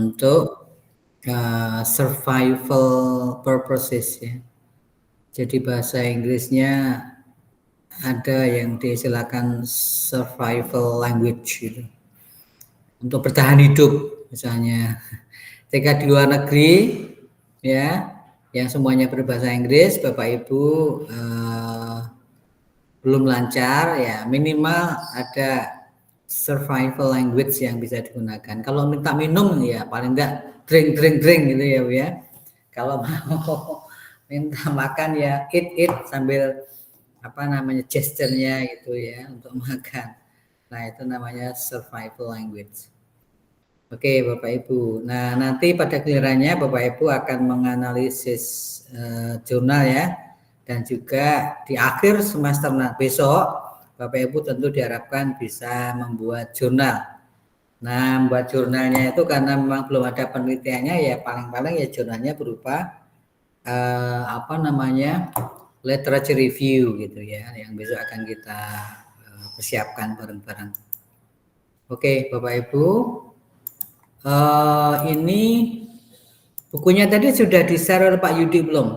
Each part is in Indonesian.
untuk survival purposes ya. Jadi bahasa Inggrisnya ada yang diistilahkan survival language gitu. Untuk bertahan hidup misalnya. Ketika di luar negeri ya, yang semuanya berbahasa Inggris, Bapak Ibu belum lancar ya, minimal ada survival language yang bisa digunakan. Kalau minta minum ya paling enggak drink gitu ya Bu ya. Kalau mau minta makan ya eat sambil apa namanya gesturnya gitu ya untuk makan. Nah, itu namanya survival language. Oke, Bapak Ibu. Nah, nanti pada gilirannya Bapak Ibu akan menganalisis jurnal ya. Dan juga di akhir semester besok, Bapak Ibu tentu diharapkan bisa membuat jurnal. Nah, membuat jurnalnya itu karena memang belum ada penelitiannya ya paling-paling ya jurnalnya berupa apa namanya literature review gitu ya, yang besok akan kita persiapkan bareng-bareng. Oke, Bapak Ibu. Ini bukunya tadi sudah di-share oleh Pak Yudi belum?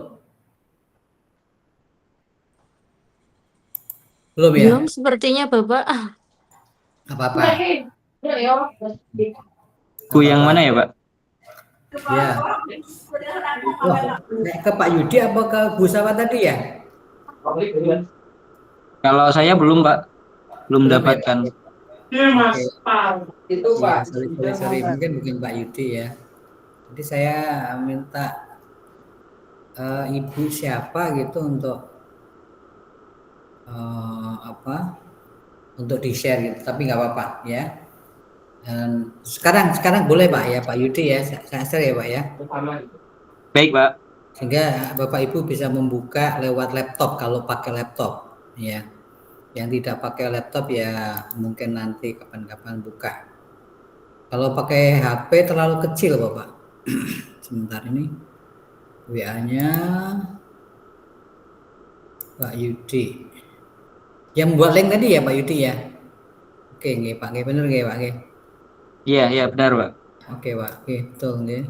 Belum ya? Belum sepertinya Bapak. Apa-apa. Buku yang mana ya Pak? Ya. Oh, ke Pak Yudi apa ke Bu Sawa tadi ya? Kalau saya belum Pak, belum Belum ya? dapatkan. Oke. Itu Pak. Ya, sorry. Mungkin bukan Pak Yudi ya. Jadi saya minta Ibu siapa gitu untuk apa? Untuk di-share gitu. Tapi nggak apa-apa ya. Dan sekarang boleh Pak ya, Pak Yudi ya. Saya share ya Pak ya. Baik Pak. Sehingga Bapak Ibu bisa membuka lewat laptop kalau pakai laptop ya. Yang tidak pakai laptop ya mungkin nanti kapan-kapan buka. Kalau pakai HP terlalu kecil Bapak. Sebentar ini WA-nya Pak Yudi. Yang membuat link tadi ya Pak Yudi ya. Oke nggih Pak, nggih bener nggih Pak nggih. Iya benar Pak. Oke Pak, oke betul nggih.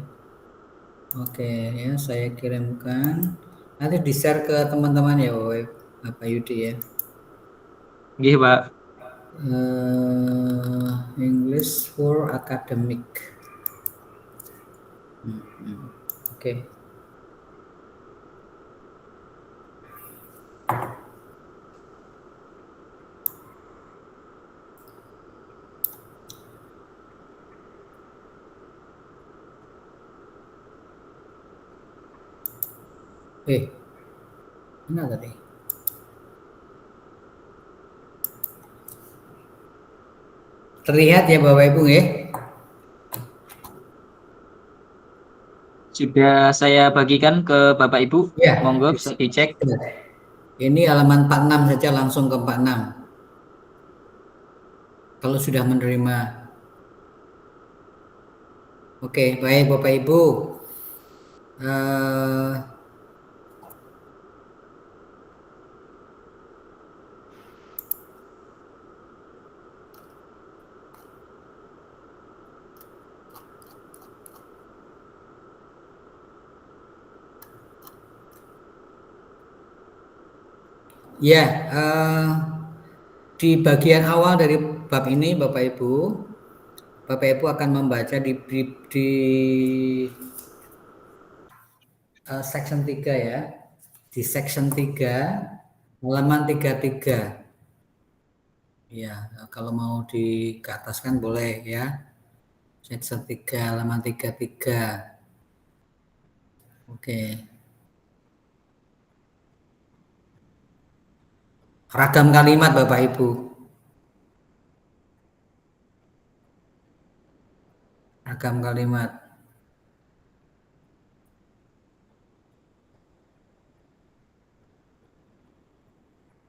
Oke ya, saya kirimkan. Nanti di-share ke teman-teman ya Bapak Yudi ya. Nggih Pak. English for academic. Oke. Mana tadi? Terlihat ya Bapak Ibu ya? Sudah saya bagikan ke Bapak Ibu. Ya. Monggo bisa dicek. Ini halaman 46 saja langsung ke 46. Kalau sudah menerima. Oke, baik Bapak Ibu. Ya, di bagian awal dari bab ini Bapak Ibu akan membaca di section 3 ya. Di section 3 halaman 33. Ya, kalau mau di ke atas kan boleh ya. Section 3 halaman 33. Oke. Ragam kalimat Bapak Ibu. Ragam kalimat.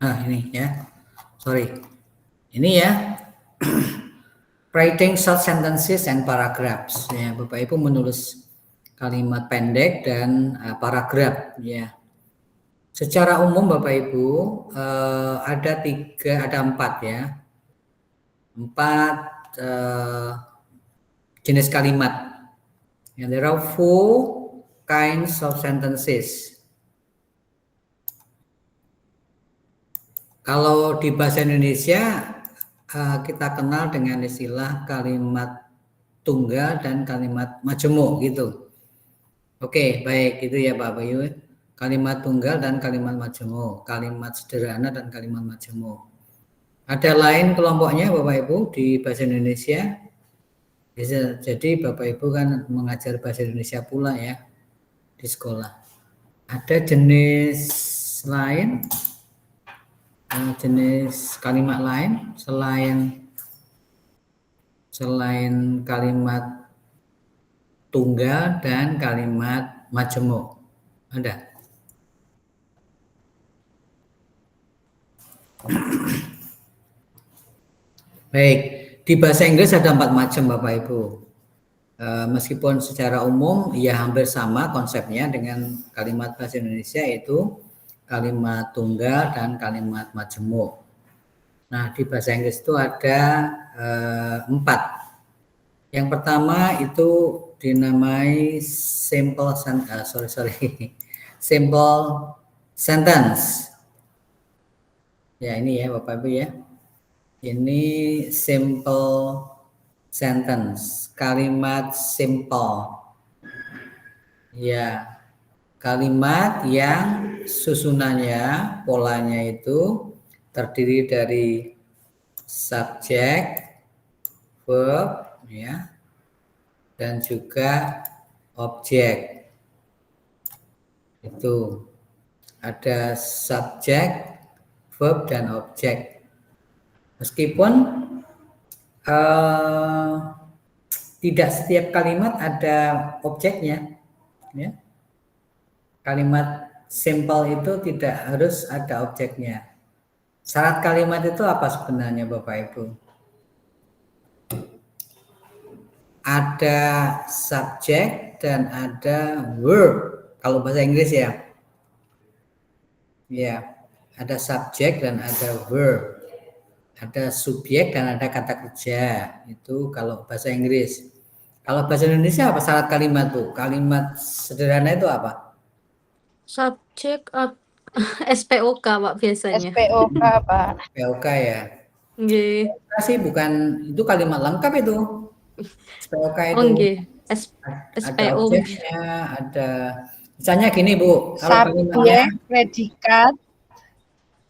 Nah, ini ya. Sorry. Ini ya. Writing short sentences and paragraphs. Ya, Bapak Ibu menulis kalimat pendek dan paragraf ya. Secara umum Bapak Ibu ada 4 ya. 4 jenis kalimat And there are 4 kinds of sentences. Kalau di bahasa Indonesia kita kenal dengan istilah kalimat tunggal dan kalimat majemuk gitu. Oke, baik itu ya Pak Bayu. Kalimat tunggal dan kalimat majemuk, kalimat sederhana dan kalimat majemuk. Ada lain kelompoknya Bapak Ibu di bahasa Indonesia? Bisa jadi Bapak Ibu kan mengajar bahasa Indonesia pula ya di sekolah. Ada jenis lain, jenis kalimat lain selain kalimat tunggal dan kalimat majemuk. Ada? Baik, di bahasa Inggris ada 4 macam Bapak Ibu. Meskipun secara umum ya hampir sama konsepnya dengan kalimat bahasa Indonesia, yaitu kalimat tunggal dan kalimat majemuk. Nah, di bahasa Inggris itu ada 4. Yang pertama itu dinamai simple sentence. Ya ini ya Bapak Ibu ya. Ini simple sentence, kalimat simple. Ya, kalimat yang susunannya, polanya itu terdiri dari subjek, verb, ya, dan juga objek. Itu ada subjek, verb, dan objek. Meskipun tidak setiap kalimat ada objeknya, ya. Kalimat simple itu tidak harus ada objeknya. Syarat kalimat itu apa sebenarnya Bapak Ibu? Ada subjek dan ada verb. Kalau bahasa Inggris ya. Ya, ada subjek dan ada verb. Ada subjek dan ada kata kerja. Itu kalau bahasa Inggris. Kalau bahasa Indonesia apa syarat kalimat tuh? Kalimat sederhana itu apa? Subjek SPOK Pak biasanya. SPOK Pak. SPOK ya. Nggih. Sih bukan, itu kalimat lengkap itu. SPOK itu. Oh nggih. Ada SPO. objeknya, ada misalnya gini Bu, kalau Subjek, kalimatnya predikat,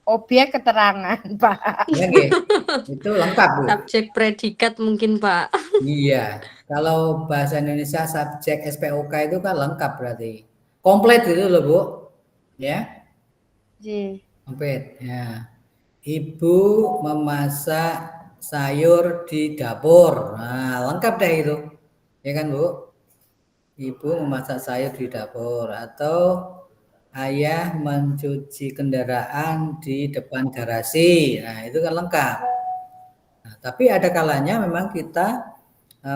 objek, keterangan Pak. ya nggih, itu lengkap Bu. Subjek predikat mungkin Pak. Iya, kalau bahasa Indonesia subjek SPOK itu kan lengkap berarti. Komplit gitu loh Bu. Ya. Ji. Komplit. Ya. Ibu memasak sayur di dapur. Nah, lengkap deh itu. Ya kan Bu? Ibu memasak sayur di dapur, atau ayah mencuci kendaraan di depan garasi. Nah, itu kan lengkap. Nah, tapi ada kalanya memang kita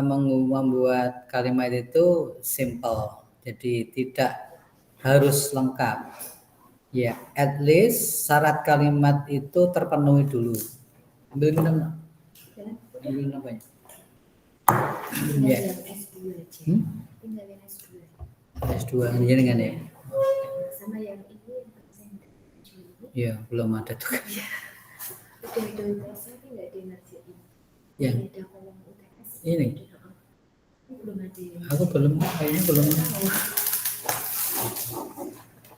membuat kalimat itu simple. Jadi tidak harus lengkap. Ya, at least syarat kalimat itu terpenuhi dulu. Ambil minum. Ambil minum banyak. Ya. S2 dengan ya. Sama yang ini Ya, belum ada tuh. Yang ini aku belum, kayaknya belum.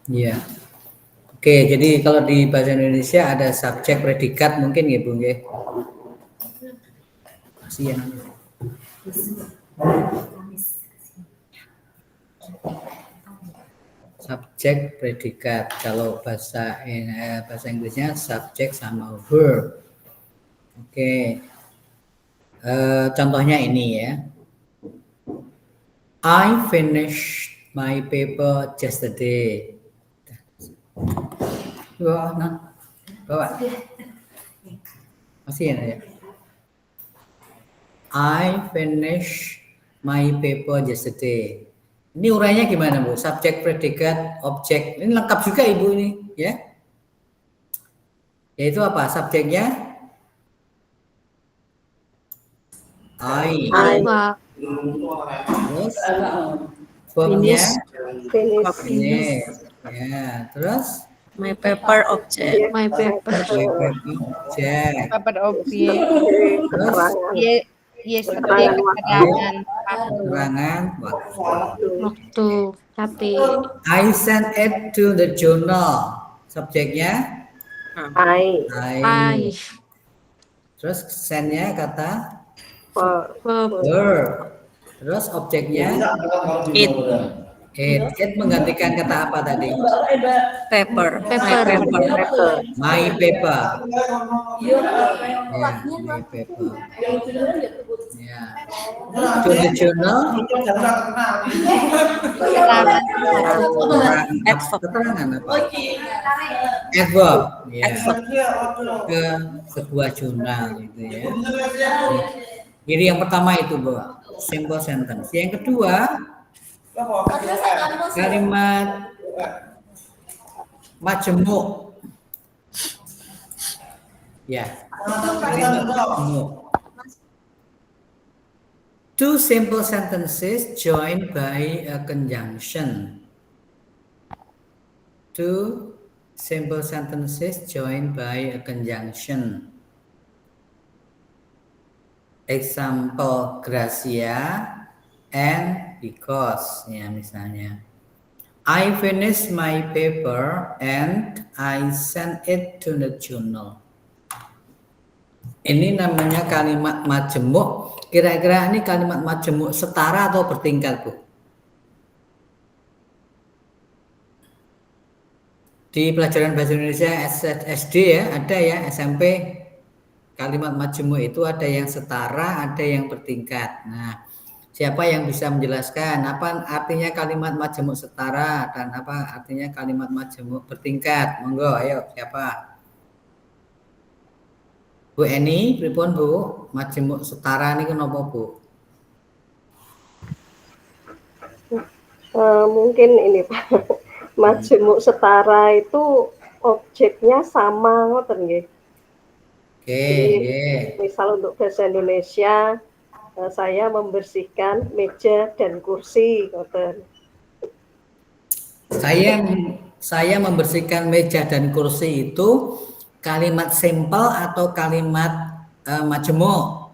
Iya. Oke, jadi kalau di bahasa Indonesia ada subjek predikat mungkin ya Bu nggih. Kasihan. Subjek predikat, kalau bahasa Inggrisnya subjek sama verb. Oke. Contohnya ini ya. I finished my paper yesterday. Bawa. Masih ya? I finished my paper yesterday. Ini urainya gimana Bu? Subjek, predikat, objek. Ini lengkap juga Ibu ini, ya. Yaitu apa? Subjeknya I. I, Pak. Terus verbnya finish. Ya, terus My paper object. My paper. object. Paper objek. Terus Y subjek keterangan. keterangan waktu. Waktu. Capek. I send it to the journal. Subjeknya I. I. Terus sendnya kata Verb. verb. Terus objeknya It. it menggantikan kata apa tadi? Paper. Paper. My paper. Ya, my paper. Ya. To the journal. Keterangan apa? Adverb. Ya. Ke sebuah jurnal gitu ya. Jadi yang pertama itu, Bu, simple sentence. Yang kedua, kalimat majemuk. Ya, kalimat majemuk. Two simple sentences joined by a conjunction. Two simple sentences joined by a conjunction. Example, Gracia and because, ya misalnya. I finished my paper and I sent it to the journal. Ini namanya kalimat majemuk. Kira-kira ini kalimat majemuk setara atau bertingkat, Bu? Di pelajaran bahasa Indonesia SD ya, ada ya SMP. Kalimat majemuk itu ada yang setara, ada yang bertingkat. Nah, siapa yang bisa menjelaskan apa artinya kalimat majemuk setara dan apa artinya kalimat majemuk bertingkat? Monggo, ayo siapa? Bu Eni, pripun Bu? Majemuk setara ini kenapa, Bu? Mungkin ini Pak, majemuk setara itu objeknya sama, ngoten nggih. Oke. Misal untuk bahasa Indonesia, saya membersihkan meja dan kursi, ngoten. Saya membersihkan meja dan kursi itu kalimat simple atau kalimat majemuk?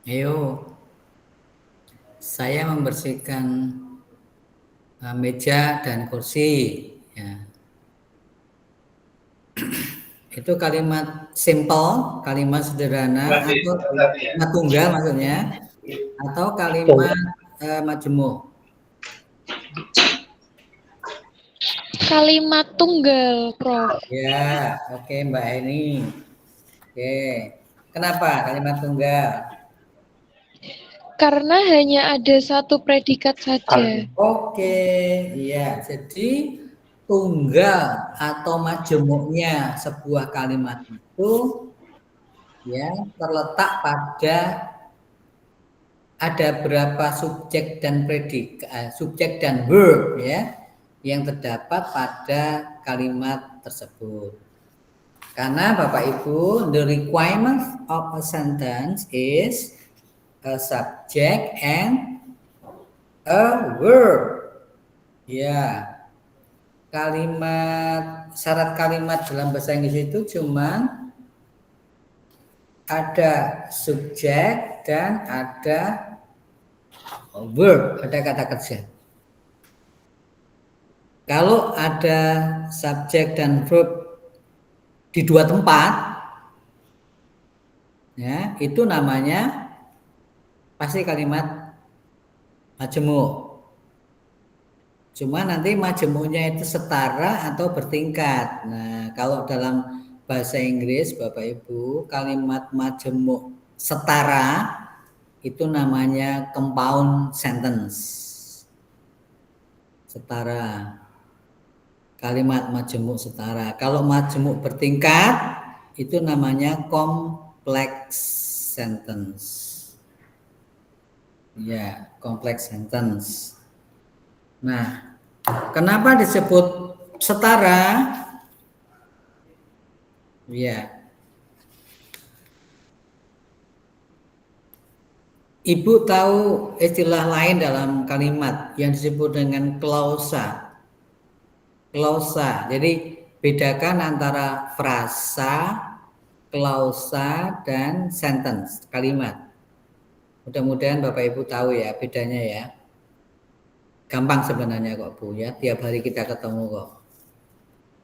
Ayo. Saya membersihkan meja dan kursi, ya. Itu kalimat simple, kalimat sederhana, atau kalimat tunggal maksudnya, atau kalimat majemuk. Kalimat tunggal, Prof. Ya, oke Mbak Eni. Oke, kenapa kalimat tunggal? Karena hanya ada satu predikat saja. Oke, iya. Jadi tunggal atau majemuknya sebuah kalimat itu ya terletak pada ada berapa subjek dan predikat, subjek dan verb ya yang terdapat pada kalimat tersebut. Karena Bapak Ibu, the requirement of a sentence is a subject and a verb. Ya, syarat kalimat dalam bahasa Inggris itu cuma ada subjek dan ada verb, ada kata kerja. Kalau ada subjek dan verb di dua tempat, ya itu namanya pasti kalimat majemuk. Cuma nanti majemuknya itu setara atau bertingkat. Nah, kalau dalam bahasa Inggris, Bapak Ibu, kalimat majemuk setara itu namanya compound sentence. Setara. Kalimat majemuk setara. Kalau majemuk bertingkat itu namanya complex sentence. Ya, complex sentence. Nah, kenapa disebut setara? Ya. Ibu tahu istilah lain dalam kalimat yang disebut dengan klausa. Klausa. Jadi bedakan antara frasa, klausa, dan sentence, kalimat. Mudah-mudahan Bapak Ibu tahu ya bedanya ya. Gampang sebenarnya kok Bu ya. Tiap hari kita ketemu kok.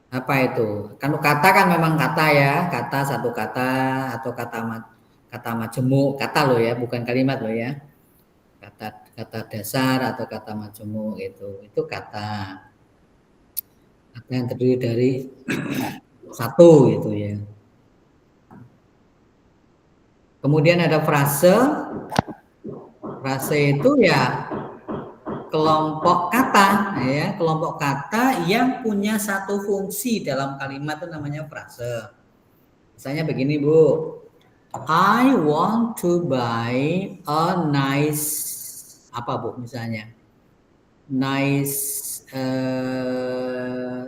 Apa itu? Kan kata kan memang kata ya. Kata satu kata atau kata majemuk, kata loh ya, bukan kalimat loh ya. Kata dasar atau kata majemuk itu kata yang terdiri dari satu itu ya. Kemudian ada frase. Frase itu ya kelompok kata ya, kelompok kata yang punya satu fungsi dalam kalimat itu namanya frase. Misalnya begini Bu. I want to buy a nice apa Bu misalnya? Nice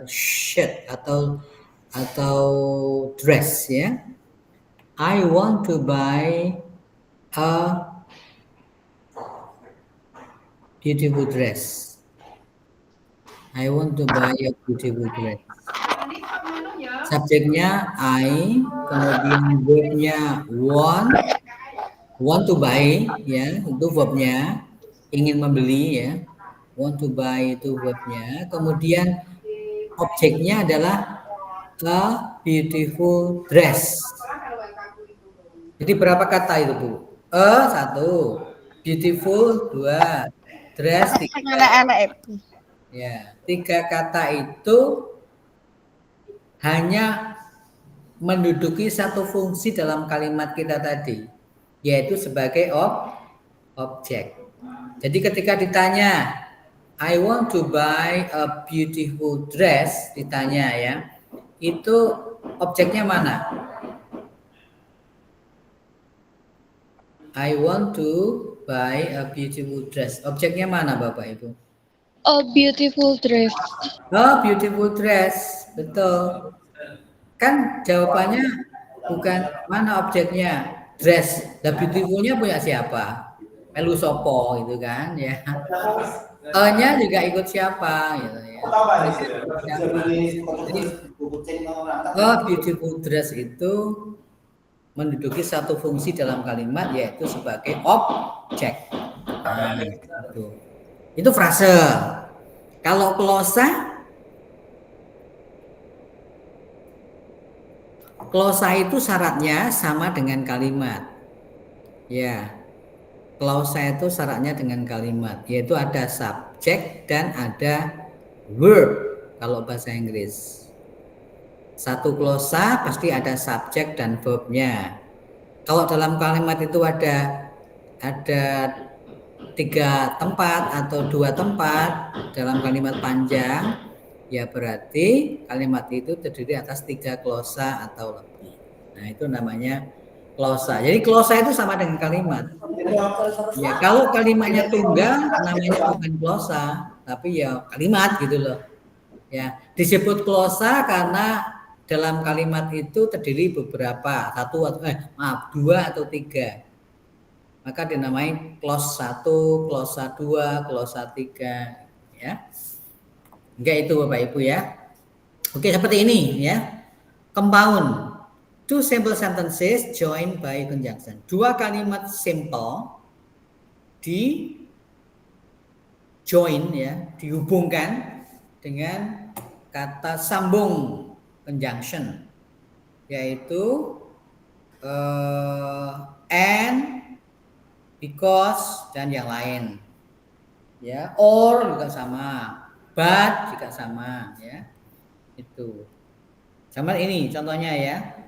shirt atau dress ya. I want to buy a beautiful dress. I want to buy a beautiful dress. Subjeknya I, kemudian verbnya want to buy ya, itu verbnya, ingin membeli ya. Want to buy itu verbnya. Kemudian objeknya adalah a beautiful dress. Jadi berapa kata itu Bu? Satu, beautiful dua, dress tiga. Ya, 3 kata itu hanya menduduki satu fungsi dalam kalimat kita tadi, yaitu sebagai objek. Jadi ketika ditanya, I want to buy a beautiful dress, ditanya ya, itu objeknya mana? I want to buy a beautiful dress. Objeknya mana Bapak Ibu? A beautiful dress. Oh, beautiful dress. Betul. Kan jawabannya bukan mana objeknya, dress. Lah beautifulnya punya siapa? Melu sopo itu kan ya. E-nya juga ikut siapa gitu ya. Jadi, beautiful dress itu menduduki satu fungsi dalam kalimat yaitu sebagai objek. Nah, itu frase. Kalau klausa itu syaratnya sama dengan kalimat. Ya. Klausa itu syaratnya dengan kalimat, yaitu ada subjek dan ada verb kalau bahasa Inggris. Satu klausa pasti ada subjek dan verbnya. Kalau dalam kalimat itu ada 3 tempat atau 2 tempat dalam kalimat panjang, ya berarti kalimat itu terdiri atas 3 klausa atau lebih. Nah itu namanya klausa. Jadi klausa itu sama dengan kalimat. Ya kalau kalimatnya tunggal namanya bukan klausa, tapi ya kalimat gitu loh. Ya disebut klausa karena dalam kalimat itu terdiri beberapa 2 atau 3. Maka dinamai clause 1, clause 2, clause 3 ya. Enggak itu Bapak Ibu ya. Oke, seperti ini ya. Compound. 2 simple sentences joined by conjunction. 2 kalimat simple di join ya, dihubungkan dengan kata sambung conjunction, yaitu and, because, dan yang lain ya. Or juga sama, but juga sama ya. Itu sama ini contohnya ya.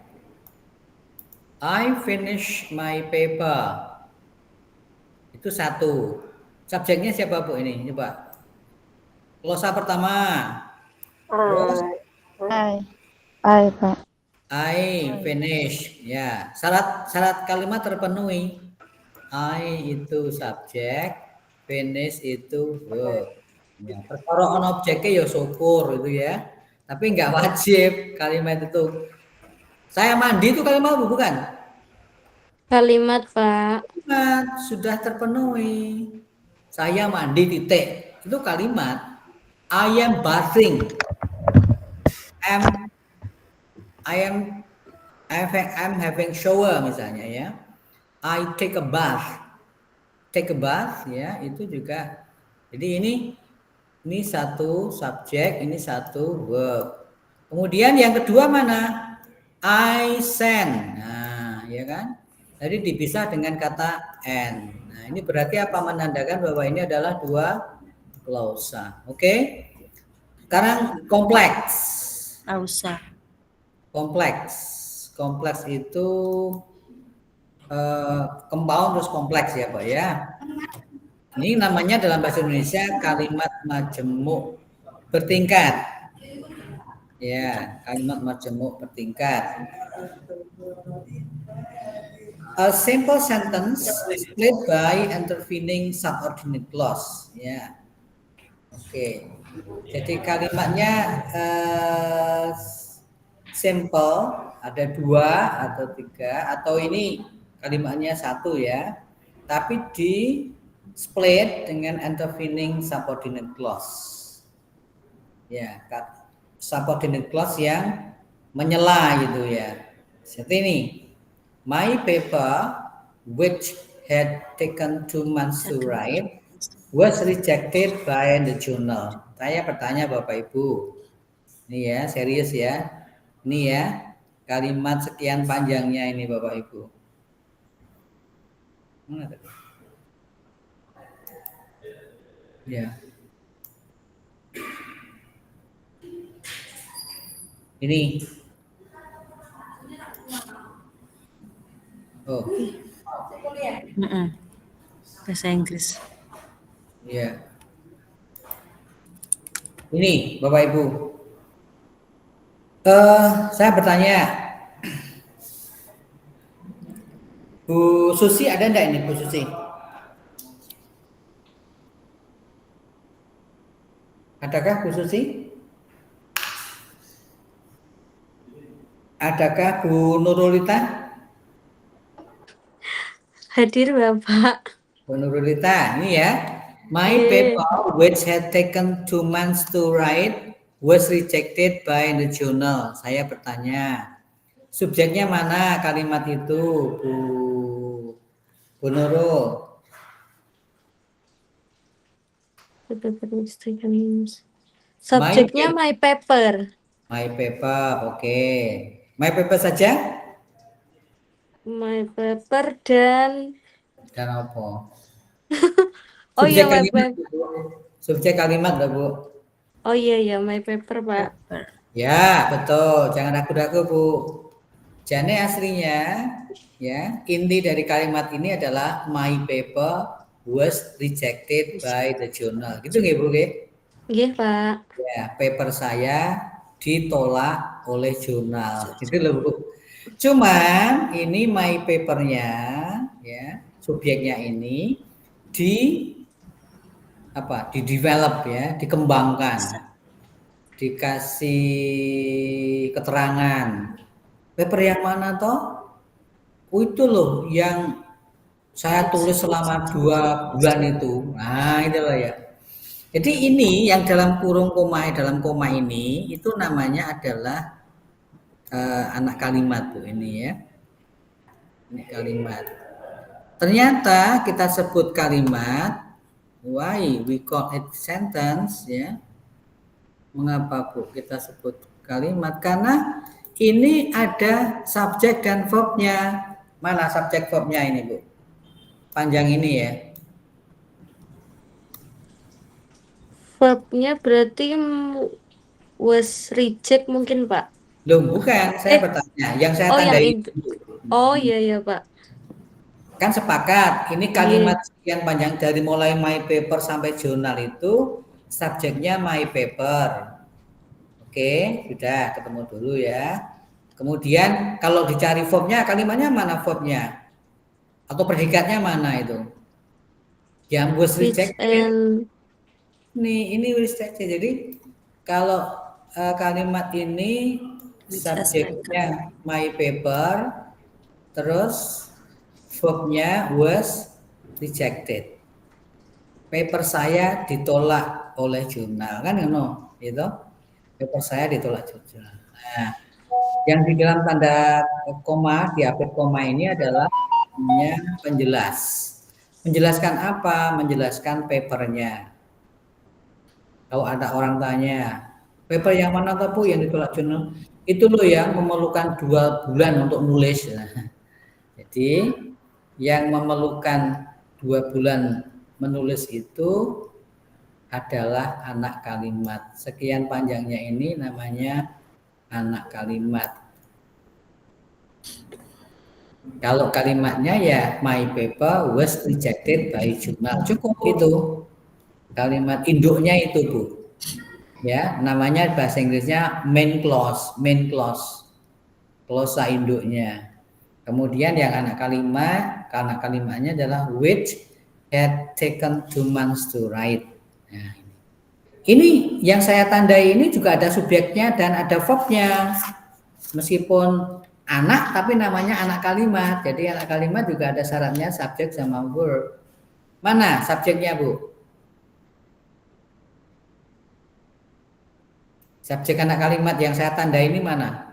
I finish my paper. Itu 1. Subjeknya siapa Bu ini? Coba. Klausa pertama. I, Pak. I finish. Ya, syarat kalimat terpenuhi. I itu subjek, finish itu verb. Ya, perkara objeknya ya syukur itu ya. Tapi enggak wajib kalimat itu Saya mandi itu kalimat apa bukan? Kalimat, Pak. Kalimat sudah terpenuhi. Saya mandi titik. Itu kalimat. I am bathing. I'm having shower misalnya ya. I take a bath. Take a bath ya, itu juga. Jadi ini satu subjek, ini satu verb. Kemudian yang kedua mana? I send. Nah, ya kan? Jadi dipisah dengan kata and. Nah, ini berarti apa? Menandakan bahwa ini adalah dua klausa. Oke? Sekarang kompleks. Ausa. Kompleks itu compound terus kompleks ya Pak ya. Ini namanya dalam bahasa Indonesia kalimat majemuk bertingkat. Ya, kalimat majemuk bertingkat. A simple sentence split by intervening subordinate clause. Ya. Oke. Jadi kalimatnya simple, ada 2 atau 3, atau ini kalimatnya 1 ya, tapi di split dengan intervening subordinate clause. Ya, subordinate clause yang menyela gitu ya. Seperti ini. My paper which had taken 2 months to write was rejected by the journal. Saya bertanya Bapak Ibu. Ini ya, serius ya. Ini ya, kalimat sekian panjangnya ini Bapak Ibu. Mana tadi? Ya. Ini. Oh. Bahasa Inggris. Ya. Ini Bapak Ibu. Saya bertanya, Bu Susi ada enggak ini Bu Susi? Adakah Bu Susi? Adakah Bu Nurulita? Hadir, Bapak. Bu Nurulita, ini ya. My paper which had taken 2 months to write was rejected by the journal. Saya bertanya, subjeknya mana kalimat itu, Bu Nurul? Subjeknya my paper. My paper, oke. My paper saja? My paper dan apa? oh iya, my kalimat, paper. Bu. Subjek kalimat loh, Bu. Oh iya, my paper, Pak. Ya, betul. Jangan ragu-ragu, Bu. Jane aslinya, ya, inti dari kalimat ini adalah my paper was rejected by the journal. Gitu nggih, Bu? Iya, Pak. Ya, paper saya ditolak oleh jurnal. Gitu loh, Bu. Cuman ini my papernya, ya, subjeknya ini di-develop ya, dikembangkan, dikasih keterangan. Paper yang mana toh? Itu loh yang saya tulis selama 2 bulan itu. Nah, itu loh ya. Jadi ini yang dalam kurung koma, dalam koma ini itu namanya adalah anak kalimat Bu ini ya. Ini kalimat. Ternyata kita sebut kalimat, why we call it sentence ya. Mengapa Bu kita sebut kalimat? Karena ini ada subjek dan verbnya. Mana subjek verbnya ini Bu? Panjang ini ya. Verbnya berarti was reject mungkin, Pak. Loh bukan, saya bertanya. Yang saya tandai itu. Oh iya Pak. Kan sepakat, ini kalimat sekian panjang dari mulai my paper sampai jurnal itu subjeknya my paper. Oke, sudah ketemu dulu ya. Kemudian kalau dicari verbnya, kalimatnya mana verbnya? Atau predikatnya mana itu? Yang was rejected. Ini rejected. Jadi kalau kalimat ini Which has Subjeknya my paper, terus verbnya was rejected. Paper saya ditolak oleh jurnal, kan gitu. Paper saya ditolak jurnal. Nah, yang di dalam tanda koma, di akhir koma ini adalah namanya penjelas. Menjelaskan apa? Menjelaskan papernya. Kalau ada orang tanya, paper yang mana tuh Bu yang ditolak jurnal? Itu loh yang memerlukan 2 bulan untuk nulis. Nah, jadi yang memerlukan 2 bulan menulis itu adalah anak kalimat. Sekian panjangnya ini namanya anak kalimat. Kalau kalimatnya ya my paper was rejected by journal. Cukup itu. Kalimat induknya itu Bu. Ya, namanya bahasa Inggrisnya main clause. Klausa induknya. Kemudian yang anak kalimat, karena kalimatnya adalah which had taken 2 months to write. Nah, ini yang saya tandai ini juga ada subjeknya dan ada verbnya. Meskipun anak tapi namanya anak kalimat. Jadi anak kalimat juga ada syaratnya subjek sama verb. Mana subjeknya Bu? Subjek anak kalimat yang saya tandai ini mana?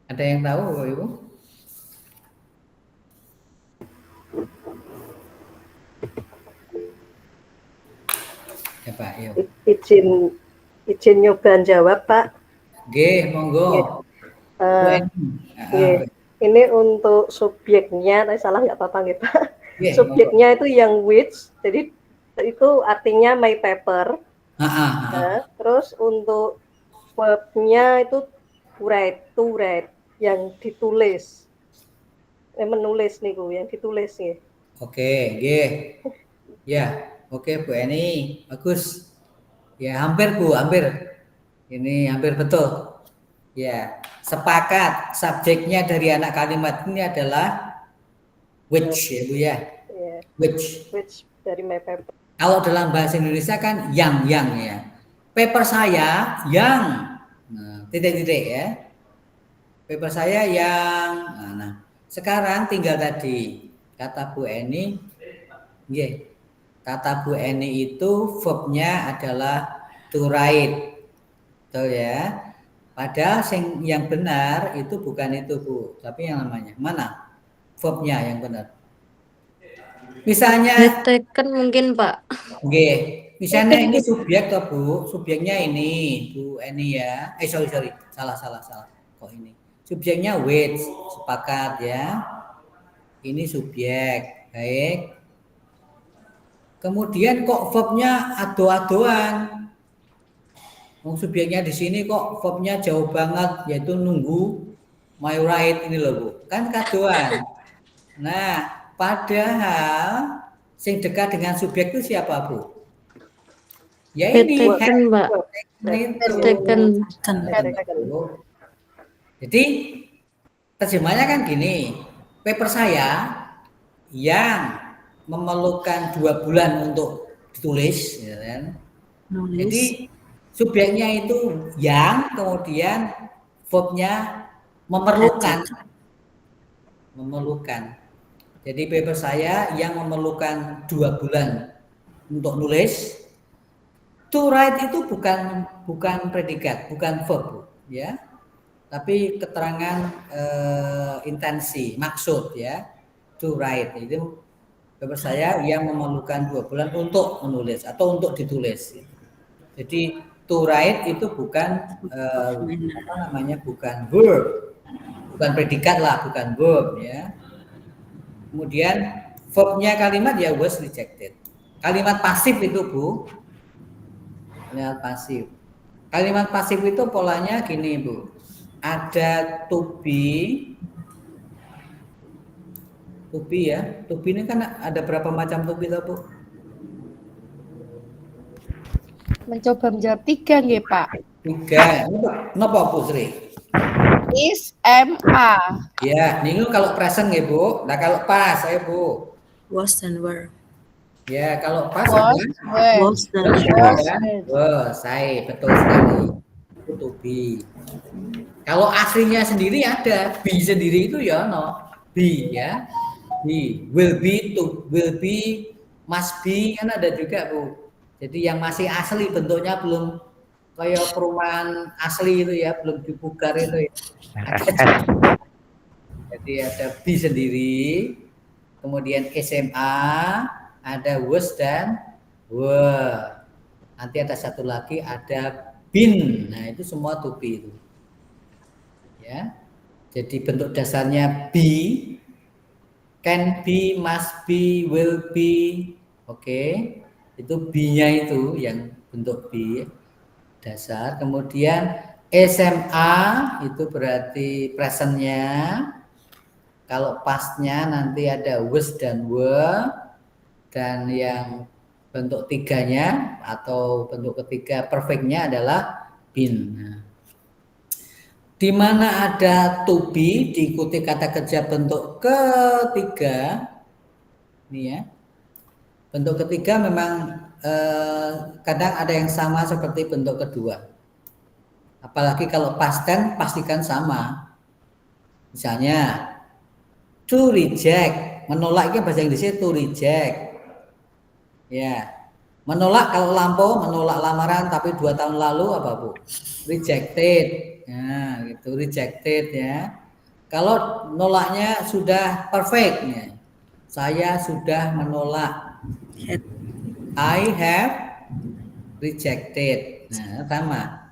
Ada yang tahu Bapak Ibu? Ya Pak, yuk. Izin nyoba jawab Pak. G, monggo. Ini untuk subjeknya, tadi salah nggak apa-apa nih Pak. Yeah, Subjeknya itu yang which, jadi itu artinya my paper. Terus untuk verbnya itu to write, yang ditulis. Menulis nih Bu, yang ditulis nih. Oke, G. Ya, oke Bu Eni, bagus. Ya, hampir Bu, hampir. Ini hampir betul. Ya, sepakat subjeknya dari anak kalimat ini adalah which ya Bu ya. Yeah. Which dari my paper. Kalau dalam bahasa Indonesia kan yang ya. Paper saya yang titik-titik ya. Paper saya yang nah, sekarang tinggal tadi kata Bu Eni kata Bu Eni itu verbnya adalah to write. Betul ya. Padahal yang benar itu bukan itu Bu, tapi yang namanya mana? Verbnya yang benar. Misalnya Taken mungkin Pak. Misalnya ini subjek toh Bu, subjeknya ini Bu Eni ya. Sorry, salah. Kok ini? Subjeknya which, sepakat ya. Ini subjek, baik. Kemudian kok verbnya ado-adoan. Subjeknya di sini kok verbnya jauh banget, yaitu nunggu my right ini loh Bu. Kan kadoan. Nah, padahal yang dekat dengan subjek itu siapa Bu? Ya ini Taken Mbak. Taken. Jadi terjemahnya kan gini, paper saya yang memerlukan 2 bulan untuk ditulis, ya kan? Jadi subjeknya itu yang, kemudian verbnya memerlukan. Jadi paper saya yang memerlukan 2 bulan untuk nulis. To write itu bukan predikat, bukan verb, ya. Tapi keterangan intensi, maksud ya. To write itu paper saya yang memerlukan 2 bulan untuk menulis atau untuk ditulis. Jadi to write itu bukan bukan verb, bukan predikat lah, bukan verb ya. Kemudian verbnya kalimat ya was rejected. Kalimat pasif itu Bu. Kalimat pasif. Kalimat pasif itu polanya gini Bu. Ada to be ya. To be ini kan ada berapa macam to be Bu? Mencoba menjawab 3 nggih Pak. 3. Napa Bu Sri? Is, am, are. Ya, niku kalau present nggih Bu. Nah kalau pas saya Bu. Was dan were. Ya, kalau pas Was, were. Was dan saya betul sekali. itu to be. Kalau aslinya sendiri ada, be sendiri itu ya no, be ya. Be, will be, must be kan ada juga Bu. Jadi yang masih asli bentuknya belum kayak perumahan asli itu ya, belum dipugar itu ya. Jadi ada be sendiri, kemudian SMA, ada was dan were. Nanti ada satu lagi ada been. Nah, itu semua to be itu. Ya. Jadi bentuk dasarnya be, can be, must be, will be. Oke. Itu be-nya itu yang bentuk be dasar. Kemudian SMA itu berarti present-nya. Kalau past-nya nanti ada was dan were. Dan yang bentuk tiganya atau bentuk ketiga perfect-nya adalah been. Nah, di mana ada to be diikuti kata kerja bentuk ketiga, ini ya. Bentuk ketiga memang kadang ada yang sama seperti bentuk kedua. Apalagi kalau past tense pastikan sama. Misalnya to reject, menolak itu bahasa Inggrisnya to reject. Ya, menolak kalau lampau, menolak lamaran tapi 2 tahun lalu apa Bu? Rejected. Nah, gitu rejected ya. Kalau nolaknya sudah perfect ya. Saya sudah menolak. I have rejected. Nah, sama.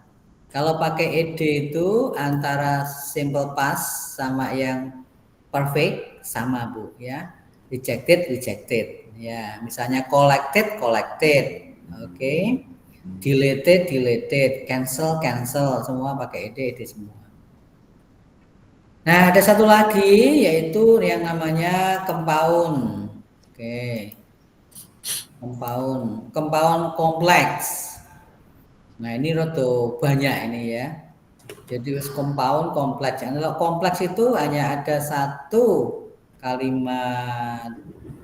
Kalau pakai ed itu antara simple past sama yang perfect sama Bu ya. Rejected, rejected. Ya, misalnya collected, collected. Oke. Deleted, deleted, cancel, cancel, semua pakai ed semua. Nah, ada satu lagi yaitu yang namanya compound. Oke. Compound kompleks. Nah, ini rada banyak ini ya. Jadi compound kompleks. Kalau kompleks itu hanya ada satu kalimat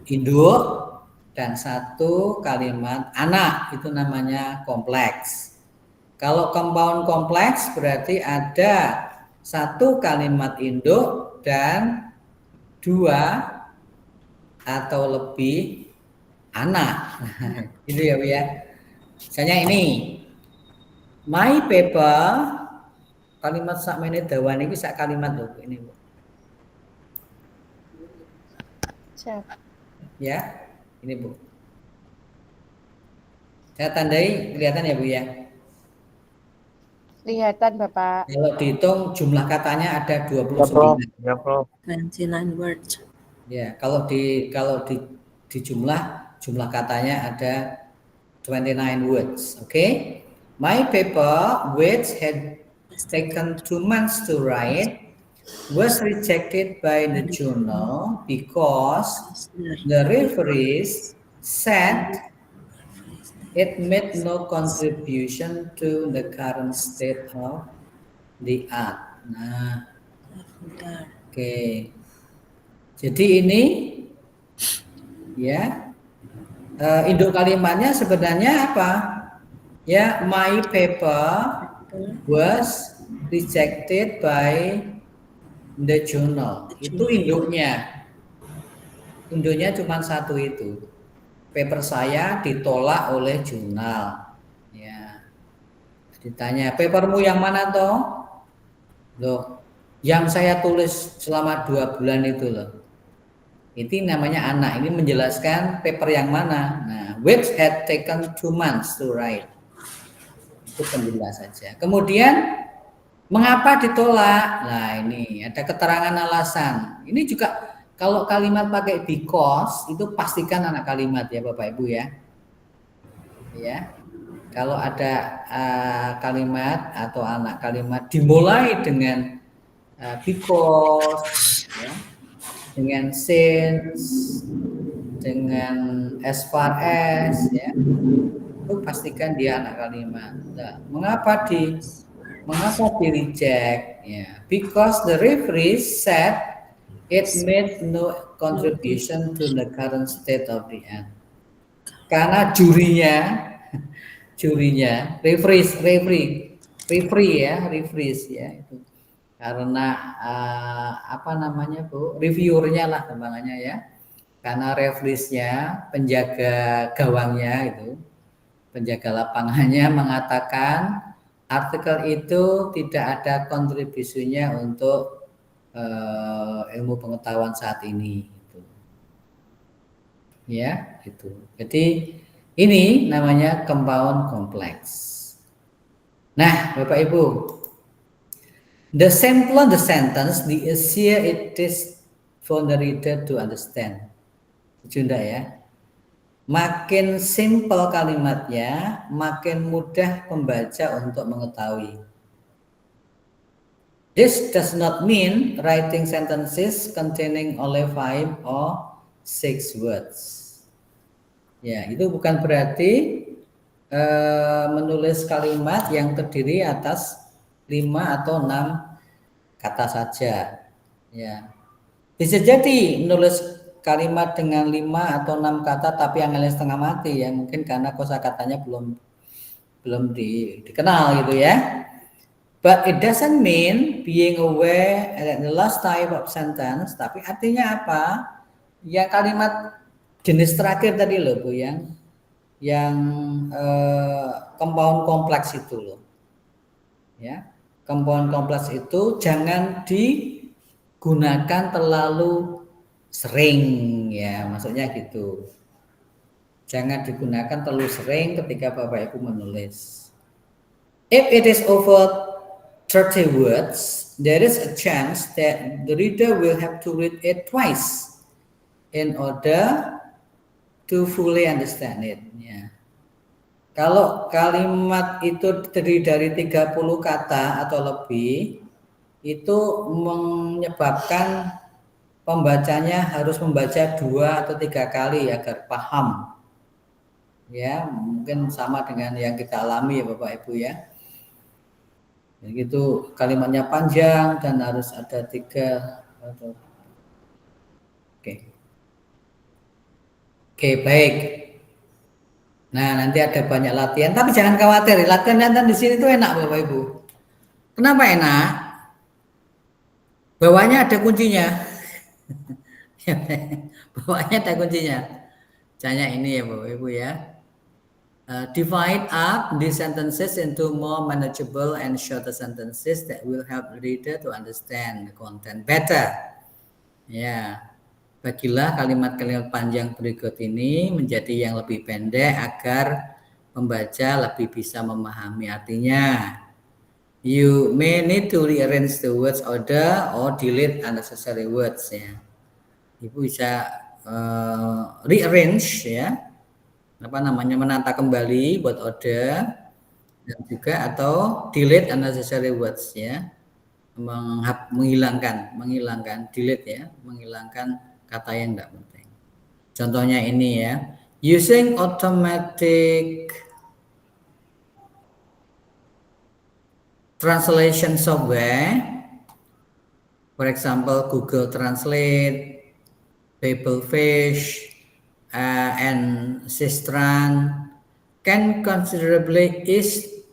induk dan satu kalimat anak, itu namanya kompleks. Kalau compound kompleks berarti ada satu kalimat induk dan 2 atau lebih anak. Itu ya Bu ya. Misalnya ini, my paper, kalimat sakmene dawan ini sak kalimat loh ini Bu. Siap. Ya. Ini Bu. Saya tandai kelihatan ya Bu ya. Kelihatan Bapak. Kalau dihitung jumlah katanya ada 29. Ya, Prof. 29 words. Ya, kalau di jumlah katanya ada 29 words. Okay? My paper, which had taken 2 months to write, was rejected by the journal because the referees said it made no contribution to the current state of the art. Nah, oke. Jadi ini ya induk kalimatnya sebenarnya apa? Ya, my paper was rejected by the journal. Itu induknya. Induknya cuma satu itu. Paper saya ditolak oleh jurnal. Ya. Ditanya, papermu yang mana toh? Loh, yang saya tulis selama 2 bulan itu loh. Itu namanya anak. Ini menjelaskan paper yang mana. Nah, which had taken 2 months to write. Itu penjelas saja. Kemudian mengapa ditolak? Nah, ini ada keterangan alasan. Ini juga kalau kalimat pakai because itu pastikan anak kalimat ya Bapak Ibu ya. Ya. Kalau ada kalimat atau anak kalimat dimulai dengan because ya, dengan since, dengan as far as ya. Itu pastikan dia anak kalimat. Nah, mengapa di reject? Ya, because the referee said it made no contribution to the current state of the art. Karena jurinya, referee refresh ya itu. Karena apa namanya Bu, reviewernya lah gampangannya ya. Karena refereesnya, penjaga gawangnya itu, penjaga lapangannya mengatakan artikel itu tidak ada kontribusinya untuk ilmu pengetahuan saat ini. Gitu. Ya, itu. Jadi ini namanya compound complex. Nah, Bapak Ibu, the simpler the sentence, the easier it is for the reader to understand. Setuju ya? Makin simpel kalimatnya, makin mudah pembaca untuk mengetahui. This does not mean writing sentences containing only 5 or 6 words. Ya, itu bukan berarti menulis kalimat yang terdiri atas 5 atau 6 kata saja. Ya. Bisa jadi menulis kalimat dengan 5 atau 6 kata tapi angelnya setengah mati ya, mungkin karena kosakatanya belum dikenal gitu ya. But it doesn't mean being aware at the last type of sentence, tapi artinya apa? Yang kalimat jenis terakhir tadi loh Bu, yang compound kompleks itu loh. Ya. Compound kompleks itu jangan digunakan terlalu sering ya, maksudnya gitu. Jangan digunakan terlalu sering ketika Bapak Ibu menulis. If it is over 30 words, there is a chance that the reader will have to read it twice in order to fully understand it. Ya. Kalau kalimat itu terdiri dari 30 kata atau lebih, itu menyebabkan pembacanya harus membaca 2 atau 3 kali agar paham. Ya, mungkin sama dengan yang kita alami ya Bapak Ibu ya. Begitu kalimatnya panjang dan harus ada 3 atau Oke, baik. Nah, nanti ada banyak latihan, tapi jangan khawatir, latihan di sini tuh enak Bapak Ibu. Kenapa enak? Bawahnya ada kuncinya. Bawahnya ada kuncinya. Caranya ini ya Bapak Ibu ya. Divide up these sentences into more manageable and shorter sentences that will help the reader to understand the content better. Ya, bagilah kalimat-kalimat panjang berikut ini menjadi yang lebih pendek agar pembaca lebih bisa memahami artinya. You may need to rearrange the words order or delete unnecessary words ya. Ibu bisa rearrange ya, menata kembali buat order dan juga atau delete unnecessary words ya, menghilangkan delete ya, menghilangkan kata yang tidak penting. Contohnya ini ya, using automatic translation software, for example Google Translate, Babelfish, and Sistran, can considerably ease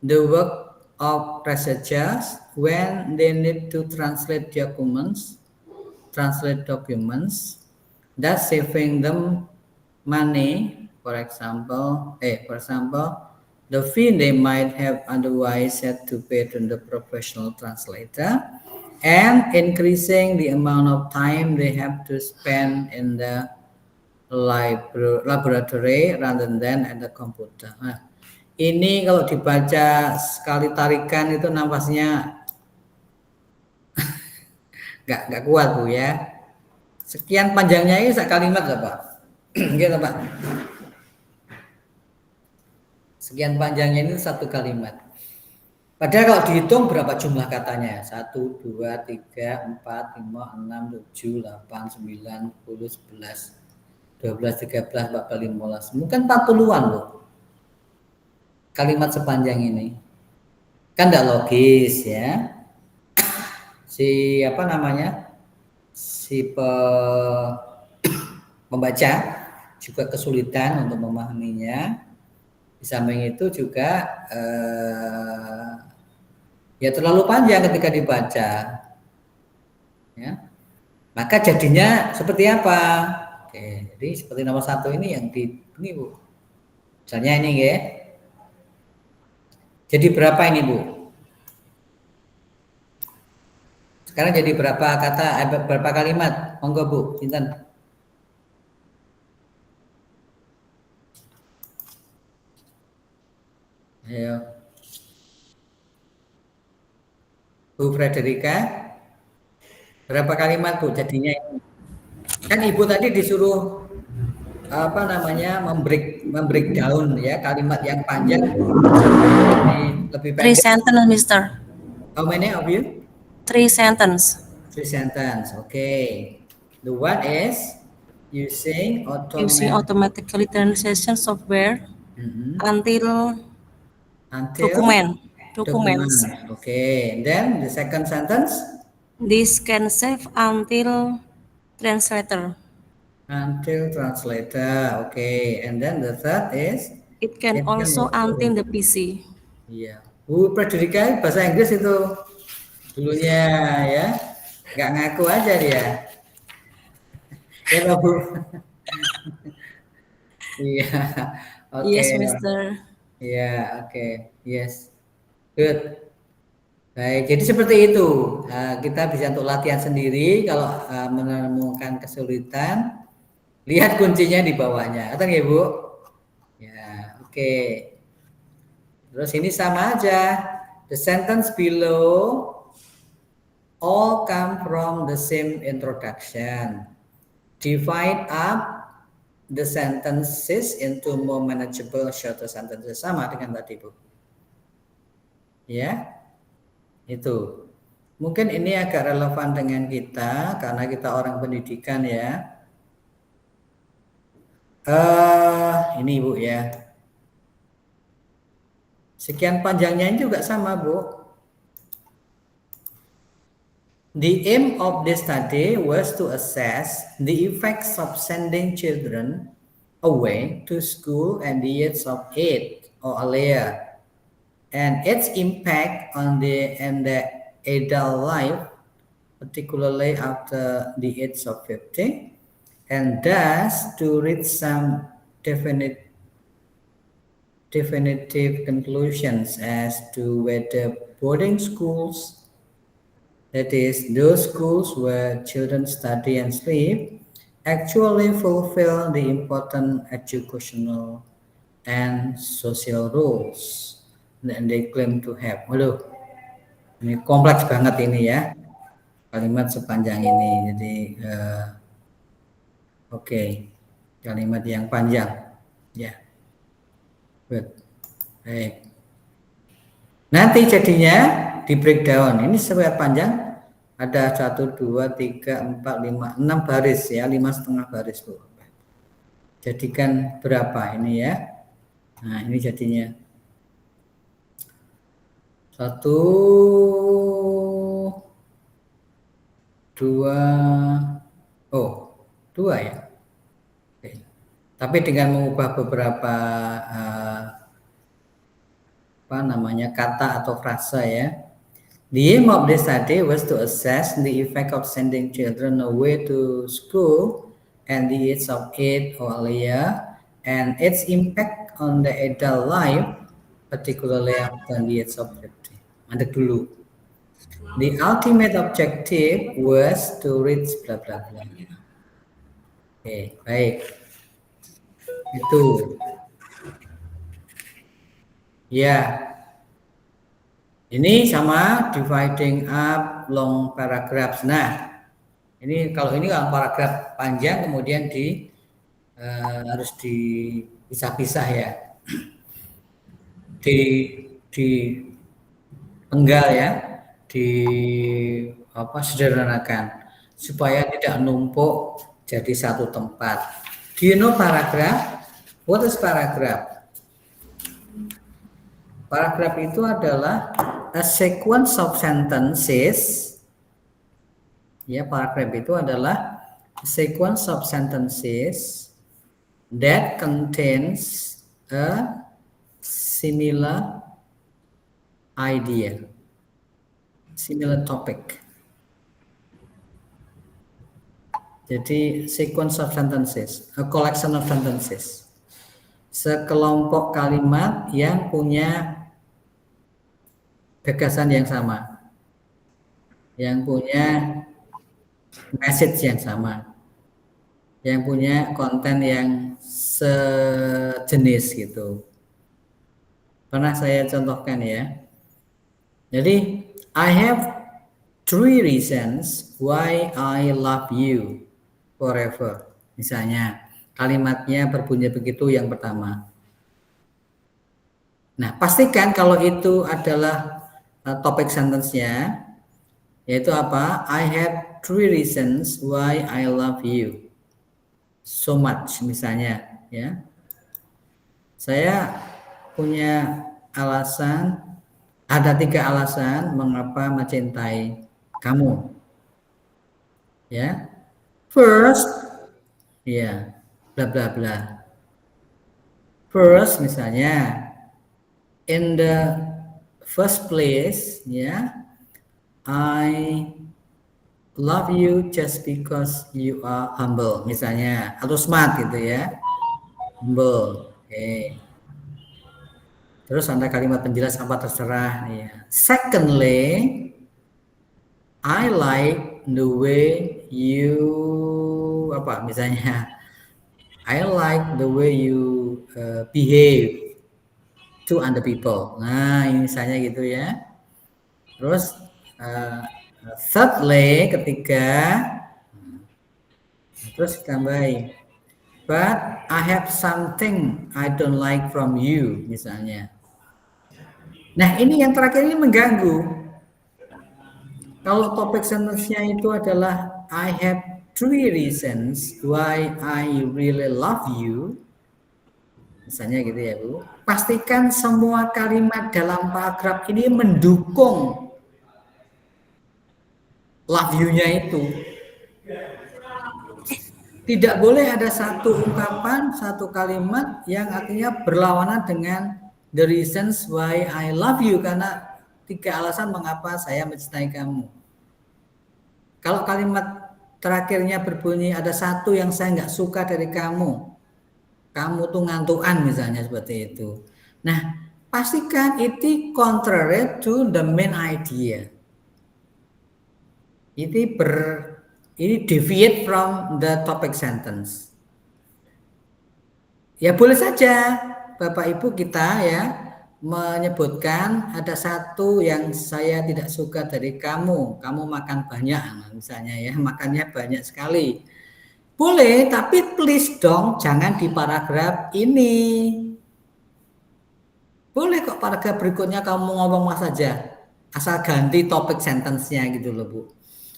the work of researchers when they need to translate documents, thus saving them money. For example, the fee they might have otherwise had to pay to the professional translator, and increasing the amount of time they have to spend in the laboratory rather than at the computer. Nah, ini kalau dibaca sekali tarikan itu nafasnya nggak kuat Bu ya. Sekian panjangnya ini sekalimat ya Pak. Gitu Pak. Sekian panjangnya ini satu kalimat. Padahal kalau dihitung berapa jumlah katanya? 1, 2, 3, 4, 5, 6, 7, 8, 9, 10, 11, 12, 13, 14, 15. Mungkin 40-an loh. Kalimat sepanjang ini. Kan tidak logis ya. Si pembaca juga kesulitan untuk memahaminya. Di samping itu juga ya terlalu panjang ketika dibaca. Ya. Maka jadinya seperti apa? Oke, jadi seperti nomor 1 ini yang ini Bu. Misalnya ini ya. Jadi berapa ini Bu? Sekarang jadi berapa kata, berapa kalimat? Monggo Bu, Intan. Ayo. Bu Frederika. Berapa kalimat Bu jadinya ini? Kan Ibu tadi disuruh apa namanya membreakdown ya kalimat yang panjang lebih 3 pendek. sentence, Mister. How many of you? 3 sentence. 3 sentence. Okay. The one is using Using automatically translation software until documents. Okay. And then the second sentence? This can save until translator. Until translator. Okay. And then the third is? It can also until the PC. Iya. Bu Frederika bahasa Inggris itu dulunya ya. Nggak ngaku aja dia. Ya Bu. Iya. Oke. Yes, Mister. Iya, oke. Yes. Good. Baik, jadi seperti itu. Kita bisa untuk latihan sendiri kalau menemukan kesulitan, lihat kuncinya di bawahnya. Atau ya, Bu? Ya, oke. Terus ini sama aja. The sentence below all come from the same introduction. Divide up the sentences into more manageable shorter sentences. Sama dengan tadi, Bu. Ya. Itu. Mungkin ini agak relevan dengan kita karena kita orang pendidikan ya. Ini Bu ya. Sekian panjangnya ini juga sama Bu. The aim of this study was to assess the effects of sending children away to school at the age of 8 or earlier, and its impact on the adult life, particularly after the age of 50, and thus to reach some definitive conclusions as to whether boarding schools, that is, those schools where children study and sleep, actually fulfill the important educational and social roles that they claim to have. Waduh, ini kompleks banget ini ya, kalimat sepanjang ini. Jadi, oke, kalimat yang panjang, ya. Good. Baik. Nanti jadinya di breakdown. Ini sesuai panjang. Ada 1, 2, 3, 4, 5, 6 baris ya. 5,5 baris Bu. Jadikan berapa ini ya. Nah ini jadinya 1, 2, 2 ya. Oke. Tapi dengan mengubah beberapa kata atau frasa ya. The aim of this study was to assess the effect of sending children away to school at the age of 8 or earlier, and its impact on the adult life, particularly after the age of 50. Mandek dulu. The ultimate objective was to reach bla bla bla. Oke, baik. Itu. Ya. Ini sama dividing up long paragraphs. Nah, ini kalau paragraf panjang kemudian harus dipisah-pisah ya. Di penggal ya, sederhanakan supaya tidak numpuk jadi satu tempat. Do you know paragraph? What is paragraph? Paragraph itu adalah a sequence of sentences. Ya, paragraph itu adalah a sequence of sentences that contains a similar idea. similar topic. Jadi sequence of sentences, a collection of sentences. Sekelompok kalimat yang punya gagasan yang sama, yang punya message yang sama, yang punya konten yang sejenis gitu. Pernah saya contohkan ya. Jadi, I have 3 reasons why I love you forever. Misalnya, kalimatnya berbunyi begitu yang pertama. Nah, pastikan kalau itu adalah topik sentence-nya, yaitu apa? I have 3 reasons why I love you so much, misalnya ya. Saya punya alasan, ada 3 alasan mengapa mencintai kamu. Ya. First, ya, bla bla bla. First, misalnya, in the first place, ya, I love you just because you are humble, misalnya, atau smart gitu ya. Humble. Oke. Terus ada kalimat penjelas apa terserah ya. Secondly, I like the way you apa misalnya, I like the way you behave to other people. Nah, ini misalnya gitu ya. Terus thirdly, ketiga, terus tambahin, but I have something I don't like from you, misalnya. Nah, ini yang terakhir ini mengganggu. Kalau topik sentence-nya itu adalah I have 3 reasons why I really love you, misalnya gitu ya Bu. Pastikan semua kalimat dalam paragraf ini mendukung love you-nya itu. Tidak boleh ada satu ungkapan, satu kalimat yang artinya berlawanan dengan the reasons why I love you, karena 3 alasan mengapa saya mencintai kamu. Kalau kalimat terakhirnya berbunyi ada satu yang saya nggak suka dari kamu, kamu tuh ngantukan misalnya seperti itu. Nah, pastikan itu contrary to the main idea. Ini deviate from the topic sentence. Ya boleh saja Bapak Ibu kita ya menyebutkan ada satu yang saya tidak suka dari kamu makan banyak misalnya ya, makannya banyak sekali. Boleh, tapi please dong jangan di paragraf ini. Boleh kok paragraf berikutnya kamu ngomong saja, asal ganti topik sentence-nya gitu loh Bu.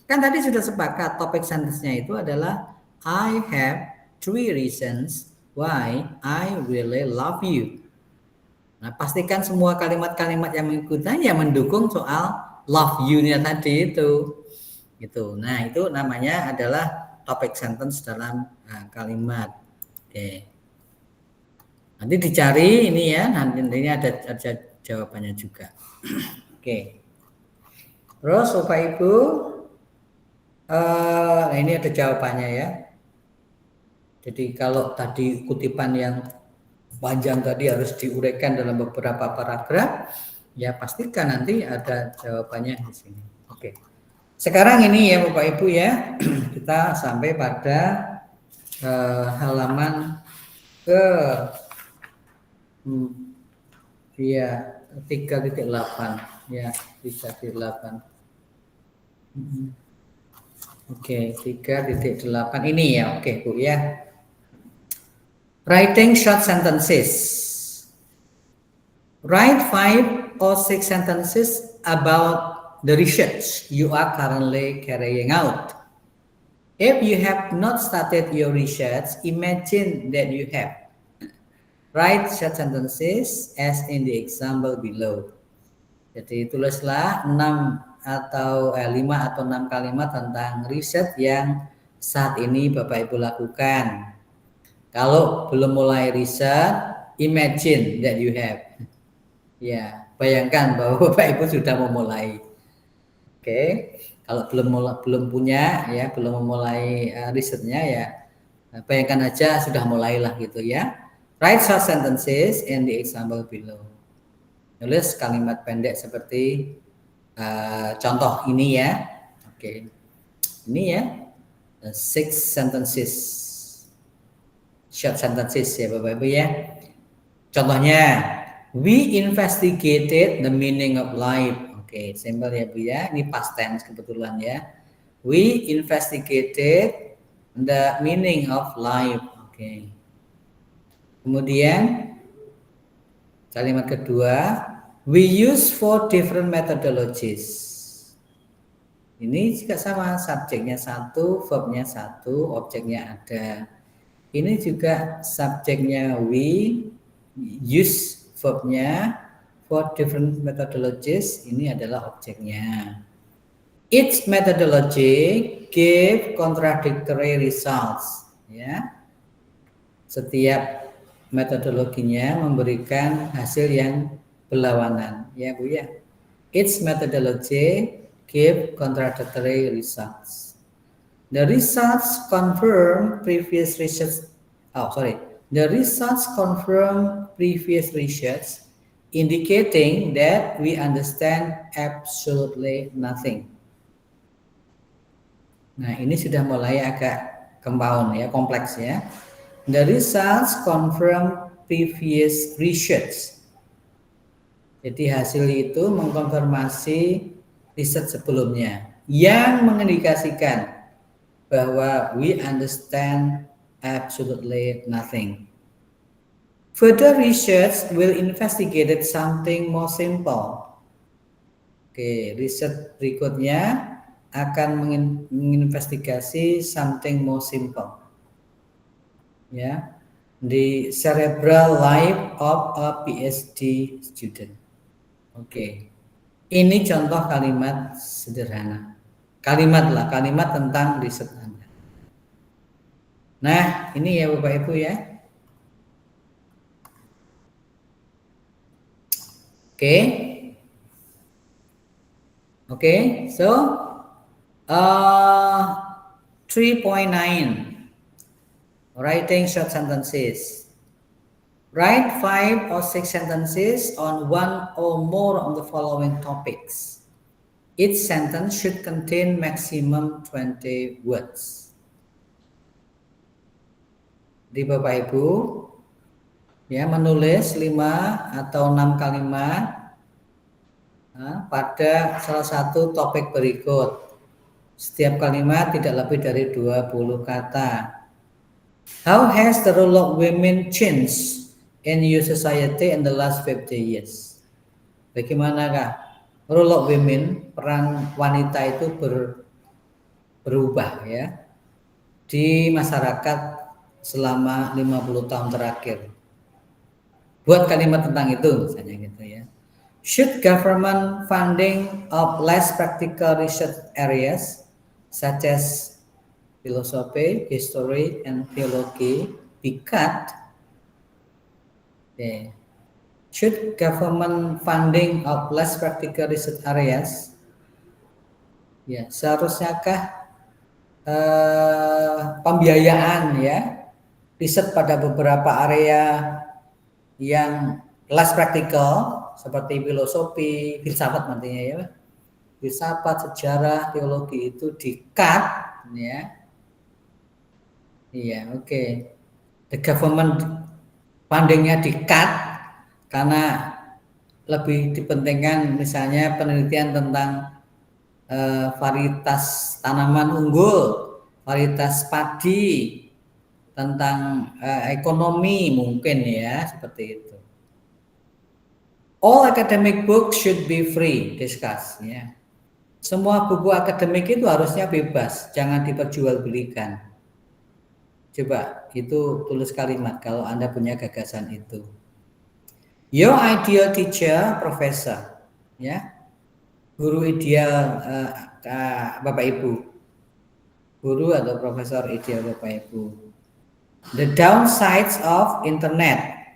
Kan tadi sudah sepakat topik sentence-nya itu adalah I have 3 reasons why I really love you. Nah, pastikan semua kalimat-kalimat yang mengikutinya mendukung soal love you-nya tadi itu. Gitu. Nah, itu namanya adalah topik sentence dalam kalimat. Oke. Nanti dicari ini ya, nanti ini ada jawabannya juga. Oke. Terus Bapak Ibu, nah ini ada jawabannya ya. Jadi kalau tadi kutipan yang panjang tadi harus diuraikan dalam beberapa paragraf, ya pastikan nanti ada jawabannya di sini. Oke. Sekarang ini ya Bapak Ibu ya, kita sampai pada halaman ke 3.8 ya, 3.8. Oke, 3.8 ini ya. Oke Bu ya. Writing short sentences. Write 5 or 6 sentences about the research you are currently carrying out. If you have not started your research, imagine that you have. Write short sentences as in the example below. Jadi tulislah 5 atau 6 kalimat tentang riset yang saat ini Bapak Ibu lakukan. Kalau belum mulai riset, imagine that you have. Ya, bayangkan bahwa Bapak Ibu sudah memulai. Oke, kalau belum punya ya, belum memulai risetnya ya, bayangkan aja sudah mulailah gitu ya. Write short sentences in the example below. Nulis kalimat pendek seperti contoh ini ya. Oke, ini ya, 6 sentences, short sentences ya Bapak Ibu ya. Contohnya, we investigated the meaning of life. Oke, simple ya Bu ya. Ini past tense kebetulan ya. We investigated the meaning of life. Oke. Kemudian kalimat kedua, we use 4 different methodologies. Ini juga sama, subjeknya 1, verbnya 1, objeknya ada. Ini juga subjeknya we, use verbnya, 4 different methodologies, ini adalah objeknya. Each methodology give contradictory results. Ya. Setiap metodologinya memberikan hasil yang berlawanan, ya Bu ya. Each methodology give contradictory results. The results confirm previous research. The results confirm previous research, indicating that we understand absolutely nothing. Nah, ini sudah mulai agak compound ya, kompleks ya. The results confirm previous research. Jadi hasil itu mengkonfirmasi riset sebelumnya yang mengindikasikan bahwa we understand absolutely nothing. Further research will investigate something more simple. Oke, riset berikutnya akan menginvestigasi something more simple. Ya, the cerebral life of a PhD student. Oke, ini contoh kalimat sederhana. Kalimat tentang riset Anda. Nah, ini ya Bapak Ibu ya. Oke, so 3.9, writing short sentences. Write 5 or 6 sentences on one or more of the following topics. Each sentence should contain maximum 20 words. Di Bapak Ibu ya, menulis 5 atau 6 kalimat pada salah satu topik berikut. Setiap kalimat tidak lebih dari 20 kata. How has the role of women changed in your society in the last 50 years? Bagaimanakah role of women, peran wanita itu berubah ya di masyarakat selama 50 tahun terakhir. Buat kalimat tentang itu misalnya gitu ya. Should government funding of less practical research areas such as philosophy, history, and theology be cut? Okay. Should government funding of less practical research areas, ya seharusnyakah pembiayaan ya riset pada beberapa area yang less practical seperti filosofi, filsafat nantinya ya, filsafat, sejarah, teologi itu di-cut ya. Iya, oke. The government fundingnya di-cut karena lebih dipentingkan misalnya penelitian tentang varietas tanaman unggul, varietas padi, tentang ekonomi mungkin ya, seperti itu. All academic books should be free, discuss ya. Semua buku akademik itu harusnya bebas, jangan diperjualbelikan. Coba itu tulis kalimat kalau Anda punya gagasan itu. Your ideal teacher, professor, ya. Guru ideal Bapak Ibu. Guru atau profesor ideal Bapak Ibu. The downsides of internet.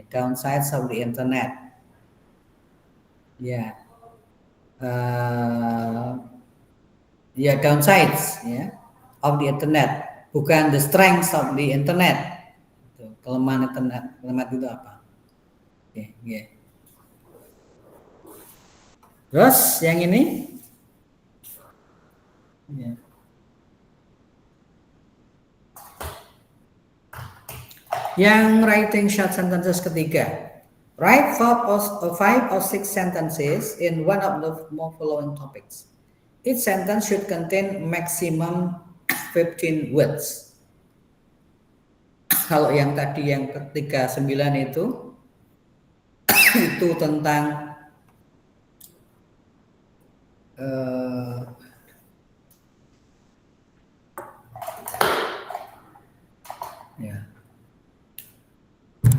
Downsides of the internet. Ya. ya downsides ya of the internet, bukan the strengths of the internet. Kelemahan internet itu apa? Okay. Terus yang ini ya. Yang writing short sentences ketiga, write 5 or 6 sentences in one of the following topics. Each sentence should contain maximum 15 words. Kalau yang tadi yang ketiga 9 itu tentang ya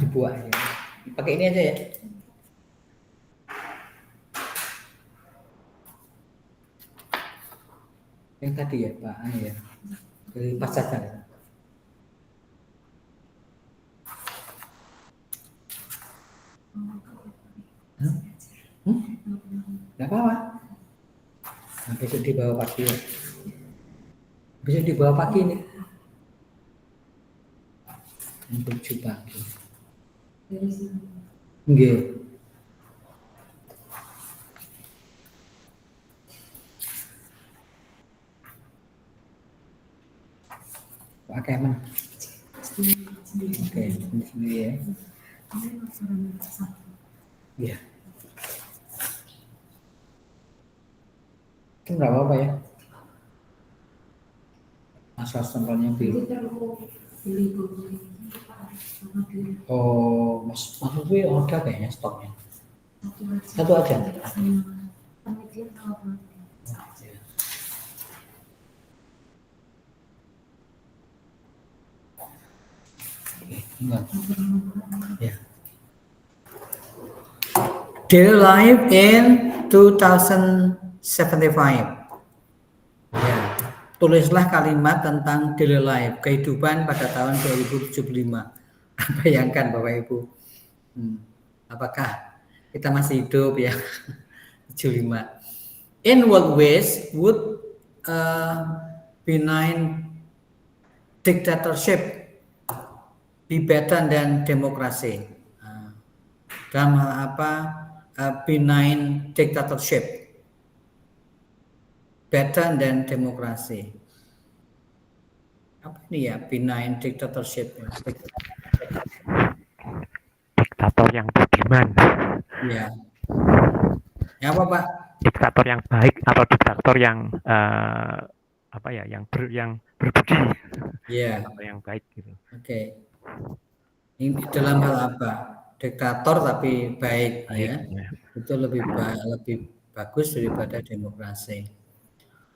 dibuat ya. Pakai ini aja ya. Yang tadi ya Pak, ya dari pasaran. Nggak apa-apa. Nah, besok dibawa pagi ya. Besok dibawa pagi nih. 7 pagi. Nggih. Pak Kemen. Oke, ini ya. Iya. Itu nggak apa-apa ya. Asal stempelnya biru. Oh, Mas gue ada kayaknya stoknya. Satu aja. Ya. Daily life in 2075. Ya, tulislah kalimat tentang daily life, kehidupan pada tahun 2075. Bayangkan Bapak Ibu, apakah kita masih hidup ya? 75. In what ways would benign dictatorship be better than demokrasi? Dalam hal apa benign dictatorship better than demokrasi? Apa ini ya benign dictatorship? Diktator yang budiman. Ya. Ya apa Pak? Diktator yang baik atau diktator yang yang berbudi. Iya. Atau yang baik gitu. Oke. Ini dalam hal apa? Diktator tapi baik ya. Itu lebih bagus daripada demokrasi.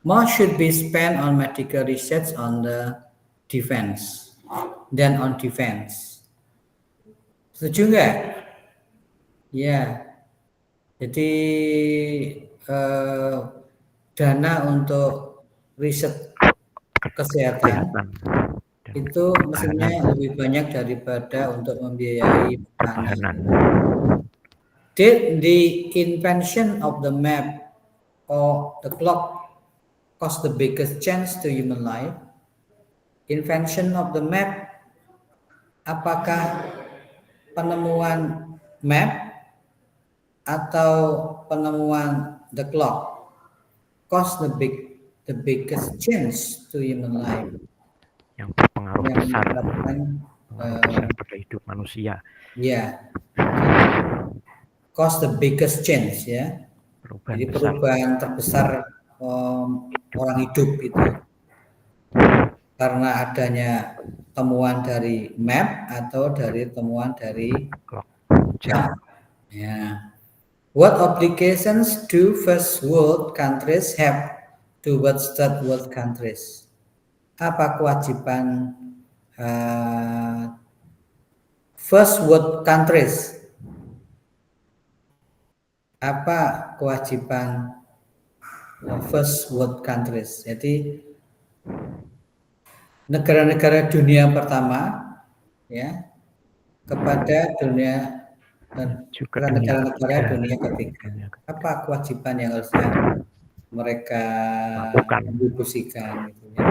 More should be spent on medical research on the defense than on defense. Setuju nggak? Ya. Jadi dana untuk riset kesehatan itu mestinya lebih banyak daripada untuk membiayai pertahanan. Did the invention of the map or the clock cause the biggest change to human life? Invention of the map, apakah penemuan map atau penemuan the clock cause the biggest change to human life? Yang berpengaruh besar pada hidup manusia. Ya, cause the biggest change ya. Jadi perubahan terbesar orang hidup itu karena adanya temuan dari map atau dari temuan dari jam. Ya. What obligations do first world countries have towards third world countries? Apa kewajiban first world countries? Apa kewajiban first world countries? Jadi negara-negara dunia pertama ya kepada dunia dan juga negara-negara dunia ketiga. Apa kewajiban yang harusnya mereka kontribusikan gitu ya.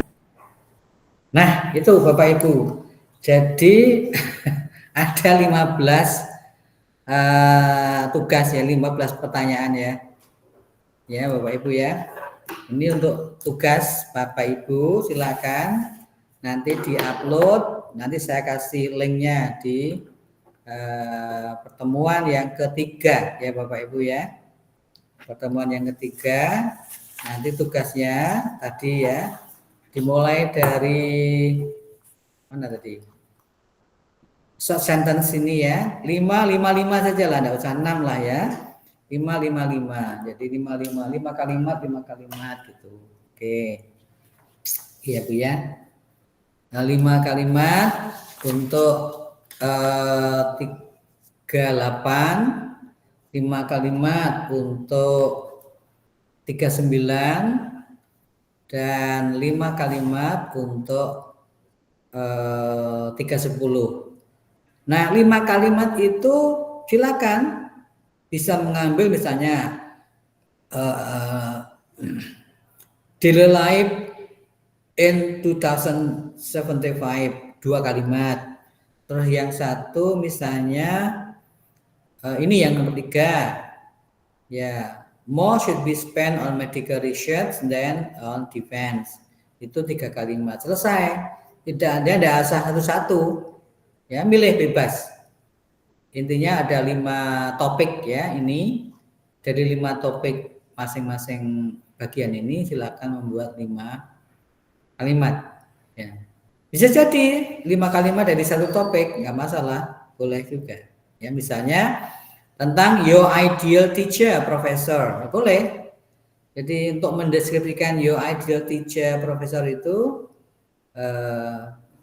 Nah, itu Bapak Ibu. Jadi ada 15 tugas ya, 15 pertanyaan ya. Ya, Bapak Ibu ya. Ini untuk tugas Bapak Ibu, silakan nanti di-upload, nanti saya kasih linknya di pertemuan yang ketiga ya Bapak Ibu ya. Pertemuan yang ketiga, nanti tugasnya tadi ya, dimulai dari mana tadi? Short sentence ini ya, 5 saja lah, enggak usah 6 lah ya. 5. Jadi 5 kalimat gitu. Oke. Iya Bu ya. Nah, 5 kalimat untuk 38, 5 kalimat untuk 39, dan 5 kalimat untuk 310. Nah, 5 kalimat itu silakan bisa mengambil misalnya daily life in 2075, 2 kalimat. Terus yang satu misalnya ini yang nomor 3 ya, more should be spent on medical research than on defense. Itu 3 kalimat, selesai. Tidak ada asal satu-satu ya, milih bebas. Intinya ada 5 topik ya, ini dari 5 topik masing-masing bagian ini silakan membuat 5 kalimat ya. Bisa jadi 5 kalimat dari satu topik, nggak masalah, boleh juga ya. Misalnya tentang your ideal teacher, professor, boleh. Jadi untuk mendeskripsikan your ideal teacher, professor itu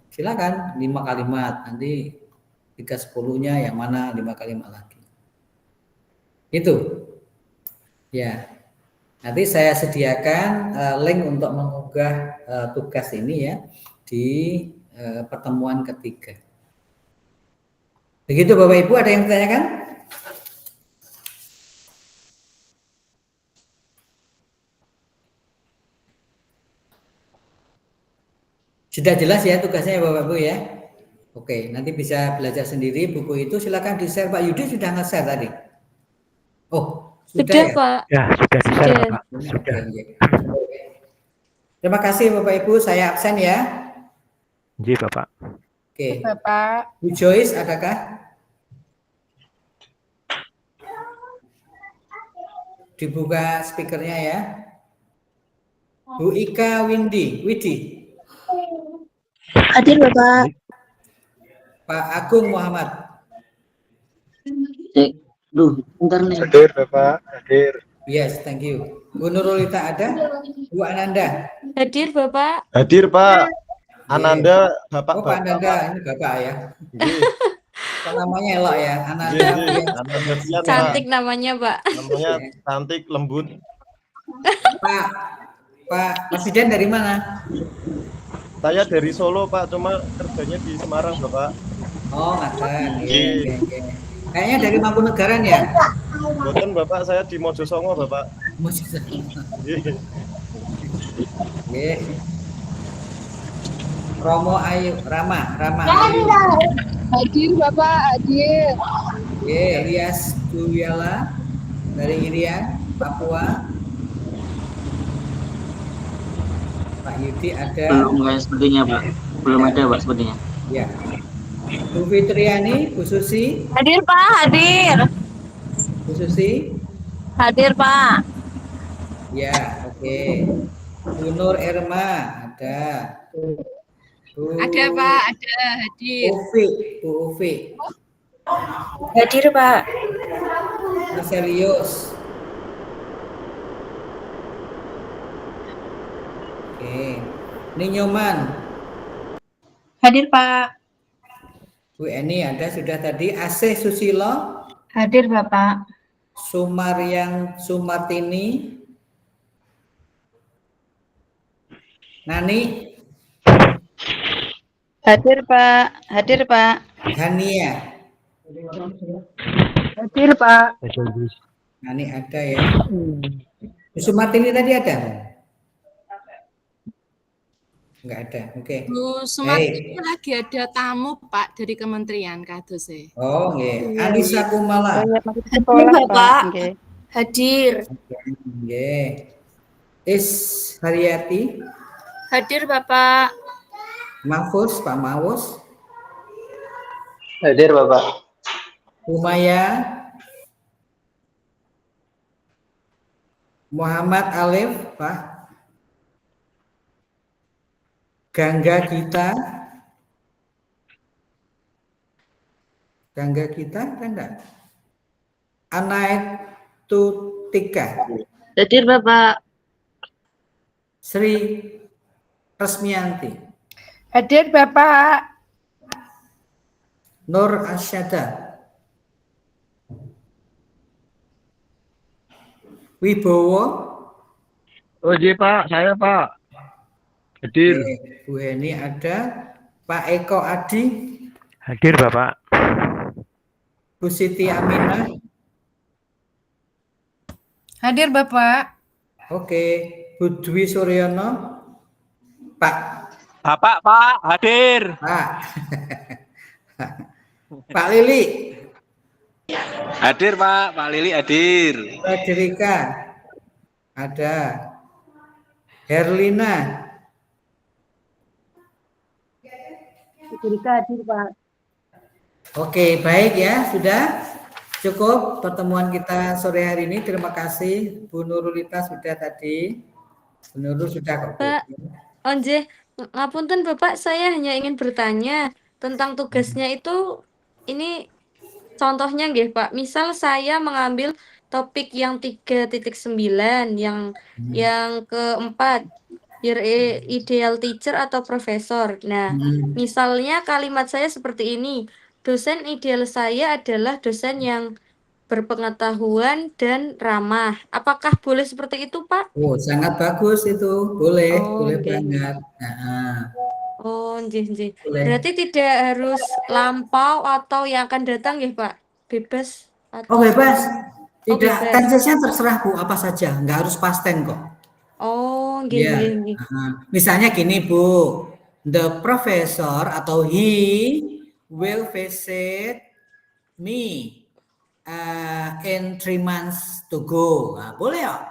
silakan 5 kalimat, nanti 310-nya yang mana 5 kalimat lagi. Itu ya. Nanti saya sediakan link untuk mengunggah tugas ini ya di pertemuan ketiga. Begitu Bapak Ibu, ada yang ditanyakan? Sudah jelas ya tugasnya Bapak Ibu ya? Oke, nanti bisa belajar sendiri buku itu, silakan di-share. Pak Yudi sudah nge-share tadi. Oh, sudah ya? Pak. Ya, sudah di-share Pak. Sudah. Terima kasih Bapak Ibu, saya absen ya. Iya Bapak. Oke. Bapak. Bu Joyce adakah? Dibuka speakernya ya. Bu Ika Widi. Hadir Bapak. Pak Agung Muhammad. Bentar nih. Hadir Bapak, hadir. Yes, thank you. Bu Nurulita ada? Bu Ananda? Hadir Bapak. Hadir Pak. Ananda, Bapak. Oh, Pak Ananda, ini Bapak ya. Kok namanya elok ya, Ananda. Ananda Fian, Cantik namanya Pak. Namanya cantik, lembut. Pak Presiden dari mana? Saya dari Solo Pak, cuma kerjanya di Semarang Bapak. Oh, ngaten. Oke. Kayaknya dari Mangkunegaran ya? Boten Bapak, saya di Mojosongo Bapak. Mojosongo. Nggih. Romo Ayu, Rama Ayu. Hadir Bapak, hadir. Elias Duyala dari Irian, Papua. Pak Yudi ada? Belum guys, sepertinya Pak. Belum ada Pak sepertinya. Ya. Bu Fitriani, Bu Susi. Hadir Pak, hadir. Bu Susi. Hadir Pak. Ya, oke. Bu Nur Erma ada. Ada Pak, ada hadir. Bu Ufi. Hadir Pak. Marcelius. Oke. Ninyoman. Hadir Pak. Bu Eni ada sudah tadi. Asih Susilo. Hadir Bapak. Sumartini. Nani. Hadir Pak. Hadir Pak. Hania. Hadir, Pak. Bahasa Inggris. Nah, ini ada ya. Bu Sumartini tadi ada? Enggak ada. Oke. Bu Sumartini lagi ada tamu Pak dari kementerian kados e. Oh, nggih. Anissa Kumala. Hadir, Bapak. Hadir. Nggih. Is Haryati, Hadir, Bapak. Mahfuz, Pak Mahfuz, Hadir Bapak. Umaya, Muhammad Alif, Pak. Gangga Gita kan enggak? Anaet Tutika, Hadir Bapak. Sri Resmianti, Hadir, Bapak. Nur Asyada, Wibowo. Oh iya Pak, saya Pak. Hadir. Bu Heni ada, Pak Eko Adi, Hadir Bapak. Bu Siti Aminah. Hadir, Bapak. Oke, Bu Dwi Suryono, Pak. Bapak, Pak, hadir. Pak. Pak Lili, Hadir, Pak. Pak Lili hadir. Frederica, ada. Herlina, Hadir, Pak. oke, baik ya, sudah cukup pertemuan kita sore hari ini. Terima kasih Bu Nurulita sudah tadi. Bu Nurul sudah kok. Bu. Pak. Onje, ngapunten Bapak, saya hanya ingin bertanya tentang tugasnya itu. Ini contohnya nggih Pak. Misal saya mengambil topik yang 3.9, yang keempat, your ideal teacher atau profesor. Nah, misalnya kalimat saya seperti ini. Dosen ideal saya adalah dosen yang berpengetahuan dan ramah. Apakah boleh seperti itu, Pak? Oh, sangat bagus itu. Boleh, Oh, boleh oke. banget. Nah, Oh, nggih. boleh. Berarti tidak harus lampau atau yang akan datang ya, Pak? Bebas atau Oh, bebas. Oh, Tidak, bebas. tensesnya terserah Bu, apa saja. Nggak harus past tense kok. Oh, nggih, Iya. nggih. Misalnya gini Bu, the professor atau he will visit me in 3 months to go. Nah, boleh ya?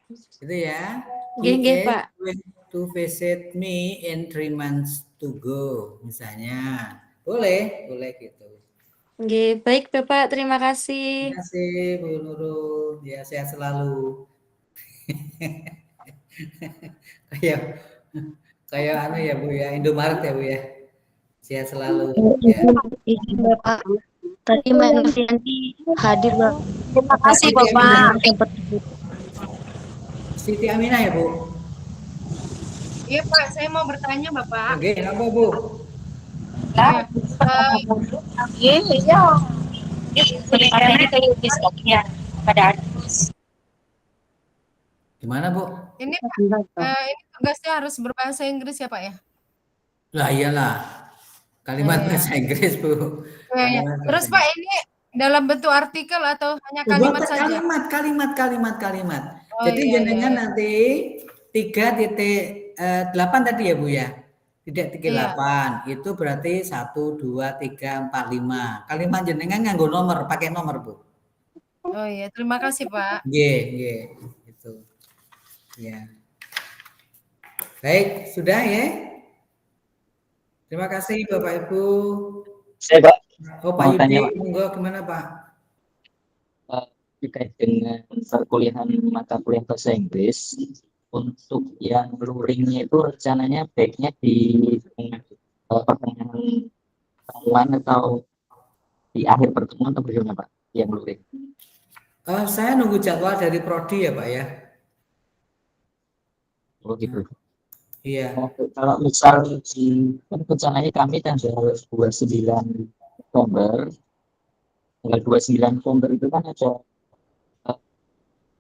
Gitu ya. Nggih, He Pak. is going to visit me in 3 months to go. Misalnya. Boleh gitu. Nggih, baik Bapak, terima kasih. Terima kasih Bu Nurul. Ya, sehat selalu. kayak anu ya Bu ya, Indomaret ya Bu ya. Sehat selalu. Ya. Bapak. Tadi Mbak Novianti hadir, Pak. Terima kasih Bapak. Siti Aminah ya Bu. Iya, Pak. Saya mau bertanya, Bapak. Oke, apa Bu? Iya. Gimana Bu? Ini tugasnya harus berbahasa Inggris ya, Pak ya? Lah iyalah. Kalimat bahasa Inggris Bu. Iya. Terus Pak, ini dalam bentuk artikel atau hanya kalimat saja? Kalimat. Oh, Jadi iya, jenengan iya. nanti 3.8 tadi ya Bu ya. Tidak 38 itu berarti 1, 2, 3, 4, 5. Kalimat jenengan nganggo nomor, pakai nomor Bu. Oh iya, terima kasih Pak. Nggih, gitu. Ya. Baik, sudah ya. Terima kasih Bapak Ibu. Saya Pak, Oh Pak mau Yudi, tanya, Pak. monggo gimana Pak? Terkait dengan perkuliahan mata kuliah bahasa Inggris, untuk yang luringnya itu rencananya baiknya di pertengahan pertemuan atau di akhir pertemuan atau bagaimana Pak yang luring? Saya nunggu jadwal dari Prodi ya Pak ya. Oh gitu. Iya. Kalau misal kan rencananya kami tanggal 29 November, tanggal 29 November itu kan ada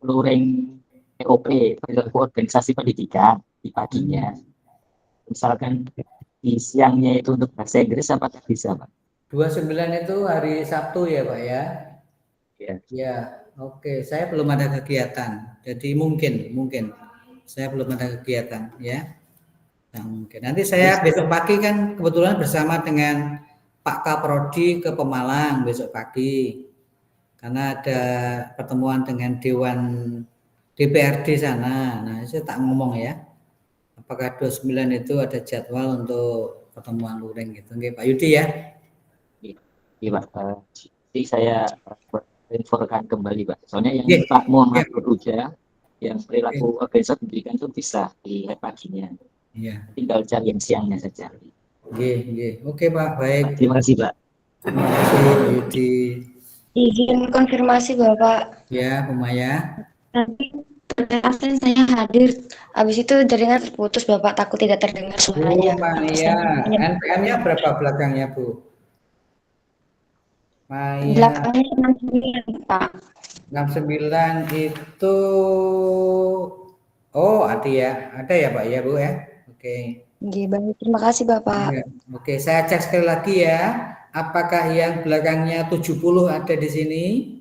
luring POP, perilaku organisasi pendidikan di paginya. Misalkan di siangnya itu untuk bahasa Inggris apakah bisa Pak? 29 itu hari Sabtu ya Pak ya. Ya. Ya, oke. Saya belum ada kegiatan. Jadi mungkin saya belum ada kegiatan ya. Nah, mungkin nanti saya besok pagi kan kebetulan bersama dengan Pak Kaprodi ke Pemalang besok pagi. Karena ada pertemuan dengan Dewan DPRD sana. Nah, saya tak ngomong ya. Apakah 29 itu ada jadwal untuk pertemuan luring gitu. Oke, Pak Yudi ya. Iya, Pak. Jadi saya infokan kembali, Pak. Soalnya yang Pak Muhammad Ruja yang perilaku organisasi pendidikan itu bisa dilihat paginya. Iya. Tinggal cari yang siangnya saja. Oke, Pak. Baik. Terima kasih, Pak. Terima kasih, Pak Yudi. Izin konfirmasi Bapak. Ya, Bu Maya. Nanti absen saya hadir. Habis itu jaringan terputus Bapak, takut tidak terdengar suaranya. Bu Maya, NPM-nya berapa belakangnya, Bu? Maya. Belakangnya 69, Pak. 69 itu ada ya. Ada ya, Pak ya, Bu ya. Oke. Baik, terima kasih Bapak. Oke, saya cek sekali lagi ya. Apakah yang belakangnya 70 ada di sini?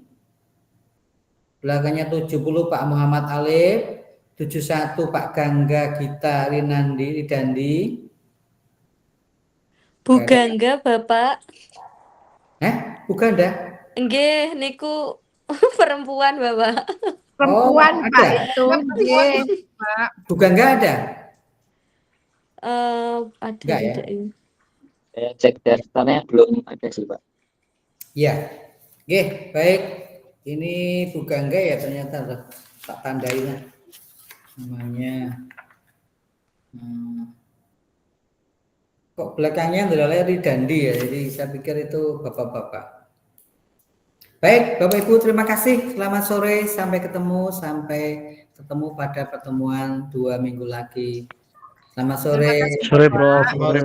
Belakangnya 70 Pak Muhammad Alif, 71 Pak Gangga Gita Ridandi. Bu Gangga, Bapak. Bukan dah? Nggih, niku perempuan, Bapak. Perempuan, ada? Pak, itu. Nggih, Pak. Bu Gangga ada? Ada Enggak ya? Saya cek daftarnya belum ada sih, Pak. Ya. Oke, baik. Ini Bu Gangga ya ternyata tak tandain namanya. Kok belakangnya adalah Ridandi ya, jadi saya pikir itu bapak-bapak. Baik, Bapak Ibu terima kasih. Selamat sore, sampai ketemu pada pertemuan 2 minggu lagi. Selamat sore. Sore, Bro. Sore,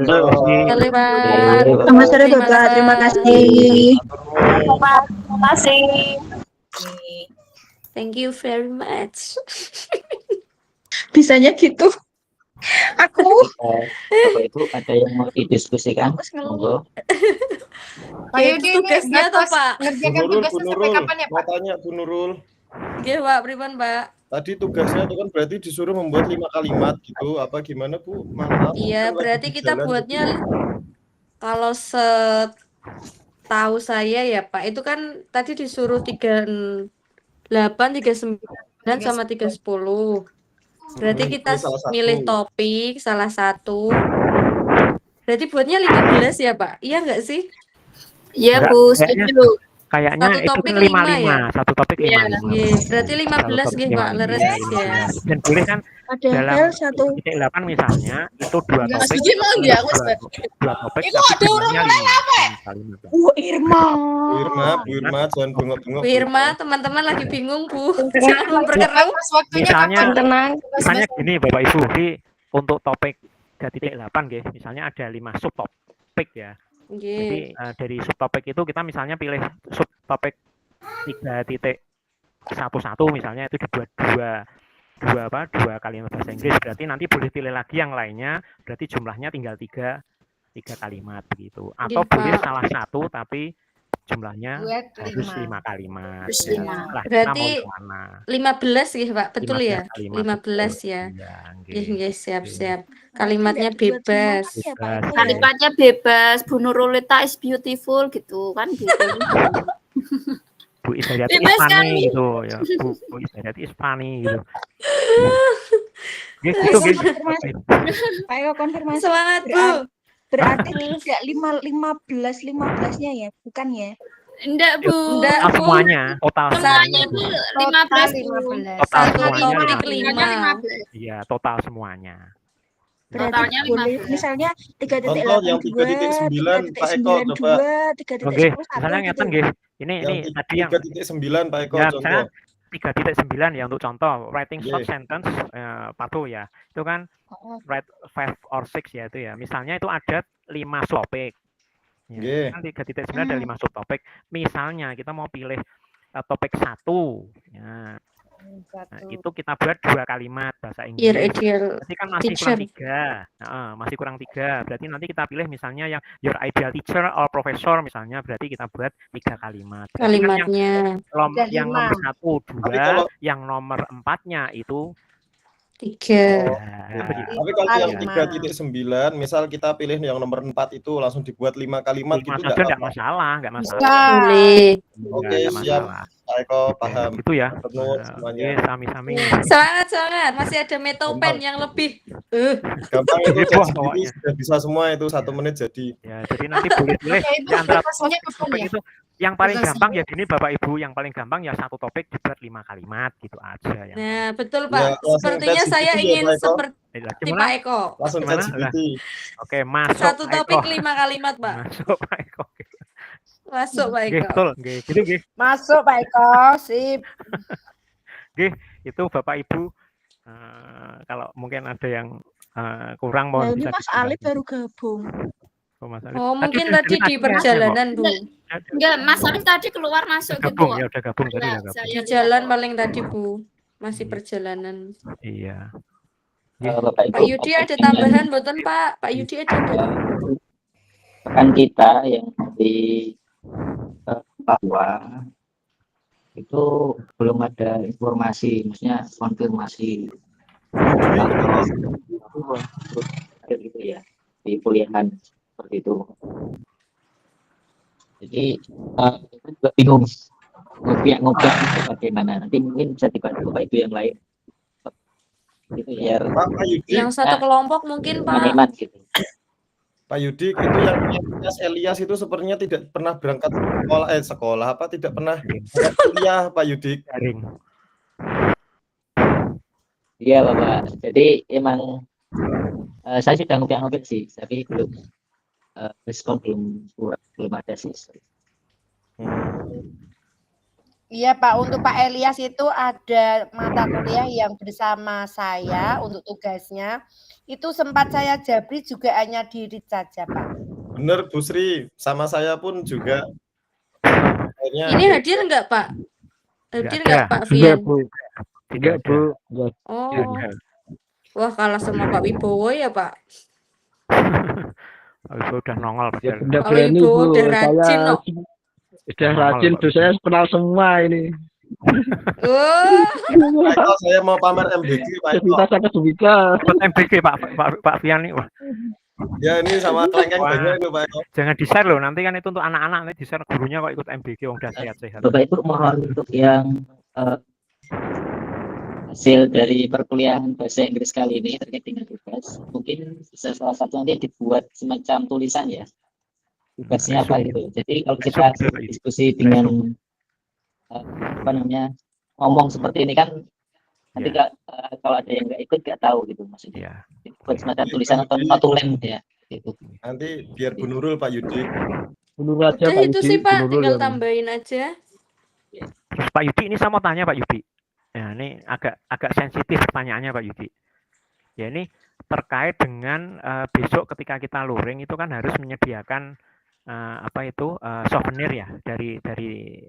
Pak. Selamat sore, Bapak. Terima kasih. Bapak, terima kasih. Thank you very much. Bisanya gitu. Aku. Bapak Ibu ada yang mau didiskusikan? Monggo. Pak Yudi, tugasnya apa, Pak? Ngerjakan tugasnya sampai kapan ya, Pak? Mau tanya Bu Nurul. Oke, Pak. Pripun, Pak? Tadi tugasnya itu kan berarti disuruh membuat 5 kalimat gitu. Apa gimana, Bu? Maaf. Iya, berarti kita buatnya kalau setahu saya ya, Pak, itu kan tadi disuruh 38, 39 sama 310. Berarti kita milih topik salah satu. Berarti buatnya 15 ya, Pak? Iya nggak sih? Iya, Bu. Setuju. Kayaknya Satu itu topik kan 55, ya? satu topik 55. Berarti 15 nggih, Pak, leres ya. Dan boleh kan dalam titik 8 misalnya itu 2 topik. Dua topik. Itu ada orang lain apa? Irma, jangan bengok-bengok. Bu Irma, teman-teman lagi bingung, Bu. Jangan memperkeruh. Misalnya gini, Bapak Ibu, untuk topik 3.8 nggih, misalnya ada 5 subtopik ya. Jadi dari subtopik itu kita misalnya pilih subtopik 3.11 misalnya itu dibuat dua kalimat bahasa Inggris, berarti nanti boleh pilih lagi yang lainnya, berarti jumlahnya tinggal tiga kalimat begitu. Atau boleh salah satu tapi jumlahnya harus 5 kalimat. Berarti 15 ya, Pak, betul ya? 15 ya. Nggih, siap-siap. Kalimatnya bebas. Kalimatnya bebas. Bu Nurulita is beautiful gitu kan gitu. Bu Isdariati is funny gitu ya. Bu Isdariati is funny gitu. Gitu. Ayo konfirmasi. Semangat, Bu. Berarti tidak 15-nya ya, bukan ya? Enggak, Bu. Enggak, Bu. Semuanya, total semuanya, Bu. 15. Total semuanya. Topik 5. Iya, total semuanya. Totalnya 15. Misalnya 3.8 Contoh yang 3.9 Pak Eko coba. Oke, misalnya ngeten nggih. Ini tadi yang 3.9 Pak Eko ya, contoh. 3.9 ya untuk contoh writing short sentence patuh ya. Itu kan write 5 or 6 ya itu ya. Misalnya itu ada 5 subtopik. Ya, kan 3.9 ada 5 subtopik. Misalnya kita mau pilih topik 1 ya. Nah, itu kita buat 2 kalimat bahasa Your Inggris. ideal Berarti kan masih teacher. kurang 3. Masih kurang 3. Berarti nanti kita pilih misalnya yang your ideal teacher or professor misalnya, berarti kita buat 3 kalimat. Berarti kan Kalimatnya. yang nomor 1, 2, yang nomor 4-nya itu 3. Tapi kalau yang 3.9, misal kita pilih yang nomor 4 itu langsung dibuat 5 kalimat gitu enggak masalah, enggak masalah. Boleh. Oke, siap. Pak Eko paham. Itu ya. Semuanya. Sami-sami. Semangat. Masih ada metopen yang lebih. Gampang itu jadi sudah bisa semua itu 1 menit jadi. Ya, jadi nanti boleh pilih di antara topik itu yang paling gampang ya gini Bapak Ibu, yang paling gampang ya satu topik dibuat 5 kalimat gitu aja ya. Nah, betul Pak. Sepertinya saya ingin seperti Pak Eko. Langsung Oke, masuk. Satu topik 5 kalimat, Pak. Masuk Pak Eko. Masuk Pak Eko. Betul, gitu nggih. Masuk Pak Eko, sip. Nggih, itu Bapak Ibu kalau mungkin ada yang kurang mohon bisa. Mas Alif baru gabung. Oh, mungkin tadi di perjalanan, Bu. Enggak, Mas Alif tadi keluar masuk gitu. Ya udah gabung tadi udah gabung. Di jalan paling tadi, Bu. Masih perjalanan. Iya. Pak Yudi ada tambahan betul Pak? Pak Yudi ada tambahan. Rekan kita yang di Papua itu belum ada informasi, maksudnya konfirmasi gitu ya di kuliahan seperti itu. Jadi juga bingung ngopiak itu bagaimana. Nanti mungkin bisa dibantu Bapak Ibu yang lain. Gitu ya. Yang satu kelompok mungkin Pak. Kalimat gitu. Pak Yudi itu yang Elias itu sepertinya tidak pernah berangkat sekolah apa tidak pernah kuliah Pak Yudi. Iya Bapak. Jadi emang saya sudah ngopiak sih, tapi belum respon belum ada sih. Iya Pak, untuk Pak Elias itu ada mata kuliah yang bersama saya untuk tugasnya. Itu sempat saya jabri juga hanya diri saja Pak. Bener Bu Sri, sama saya pun juga. Ini hadir enggak Pak? Hadir enggak Pak Fian? Tidak Bu. Oh. Wah kalah sama Pak Wibowo ya Pak. Itu udah nongol. Pak Wibowo udah rajin loh. Sudah rajin tuh, saya kenal semua ini. Pak Eko, saya mau pamer MBG Pak Eko. Kita sangat suka. MBG Pak Fian nih. Wah. Ya ini sama kelengkeng banyak itu Pak Eko. Jangan di-share loh, nanti kan itu untuk anak-anak, nanti di-share gurunya kok ikut MBG udah sehat-sehat. Bapak Ibu mohon untuk yang hasil dari perkuliahan bahasa Inggris kali ini terkait dengan tugas, mungkin bisa salah satu nanti dibuat semacam tulisan ya. Tugasnya apa gitu. Jadi kalau kita diskusi dengan ngomong seperti ini kan nanti kalau ada yang nggak ikut nggak tahu gitu maksudnya. Buat semacam tulisan atau notulen ya. Gitu. Nanti biar Bu Nurul Pak Yudi. Bu Nurul aja Pak Yudi. Itu sih Pak, tinggal tambahin aja. Terus Pak Yudi, ini saya mau tanya Pak Yudi. Ya ini agak sensitif pertanyaannya Pak Yudi. Ya ini terkait dengan besok ketika kita luring itu kan harus menyediakan souvenir ya dari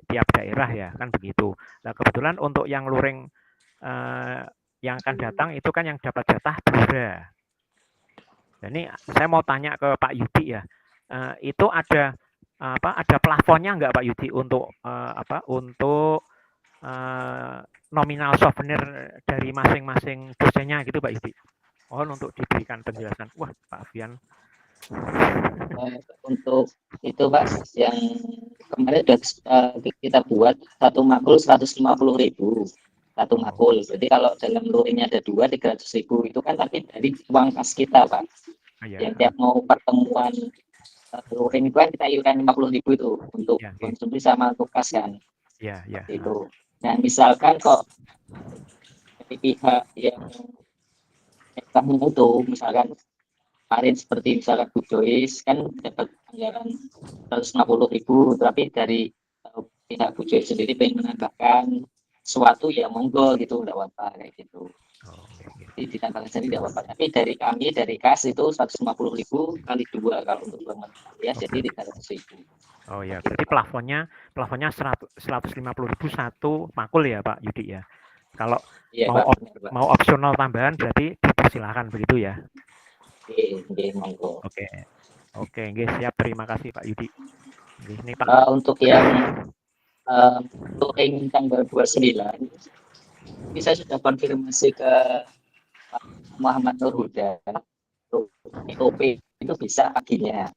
tiap daerah ya kan begitu. Nah kebetulan untuk yang luring yang akan datang itu kan yang dapat jatah Blora. Ini saya mau tanya ke Pak Yudi ya, itu ada plafonnya nggak Pak Yudi untuk nominal souvenir dari masing-masing dosennya gitu Pak Yudi. Mohon untuk diberikan penjelasan. Wah Pak Fian. Untuk itu Pak yang kemarin kita buat satu makul 150.000 satu makul. Jadi kalau dalam luringnya ada 300.000 itu kan tapi dari uang kas kita Pak. Yang tiap mau pertemuan luring itu kan kita iuran 50.000 itu untuk konsumsi sama untuk kas kan. Iya. Itu. Nah misalkan kok dari pihak yang tahun itu misalkan kemarin seperti misalkan Bu Joyce kan dapat anggaran 150.000 tapi dari pihak Bu Joyce sendiri pengen menambahkan sesuatu ya monggo gitu enggak apa-apa kayak gitu. Jadi ditambahkan sendiri enggak apa-apa. Tapi dari kami dari kas itu 150.000 kali 2 kalau untuk ya jadi 300.000. Oh ya, berarti plafonnya 150.000 satu makul ya Pak Yudi ya. Kalau Iya, mau Pak, benar, Pak. mau opsional tambahan berarti dipersilakan begitu ya. Oke, monggo. Oke, nggih, siap. Terima kasih Pak Yudi. Nggih, ini Pak. Untuk yang touring tanggal 29 ini saya sudah konfirmasi ke Pak Muhammad Nur Huda. POP itu bisa paginya,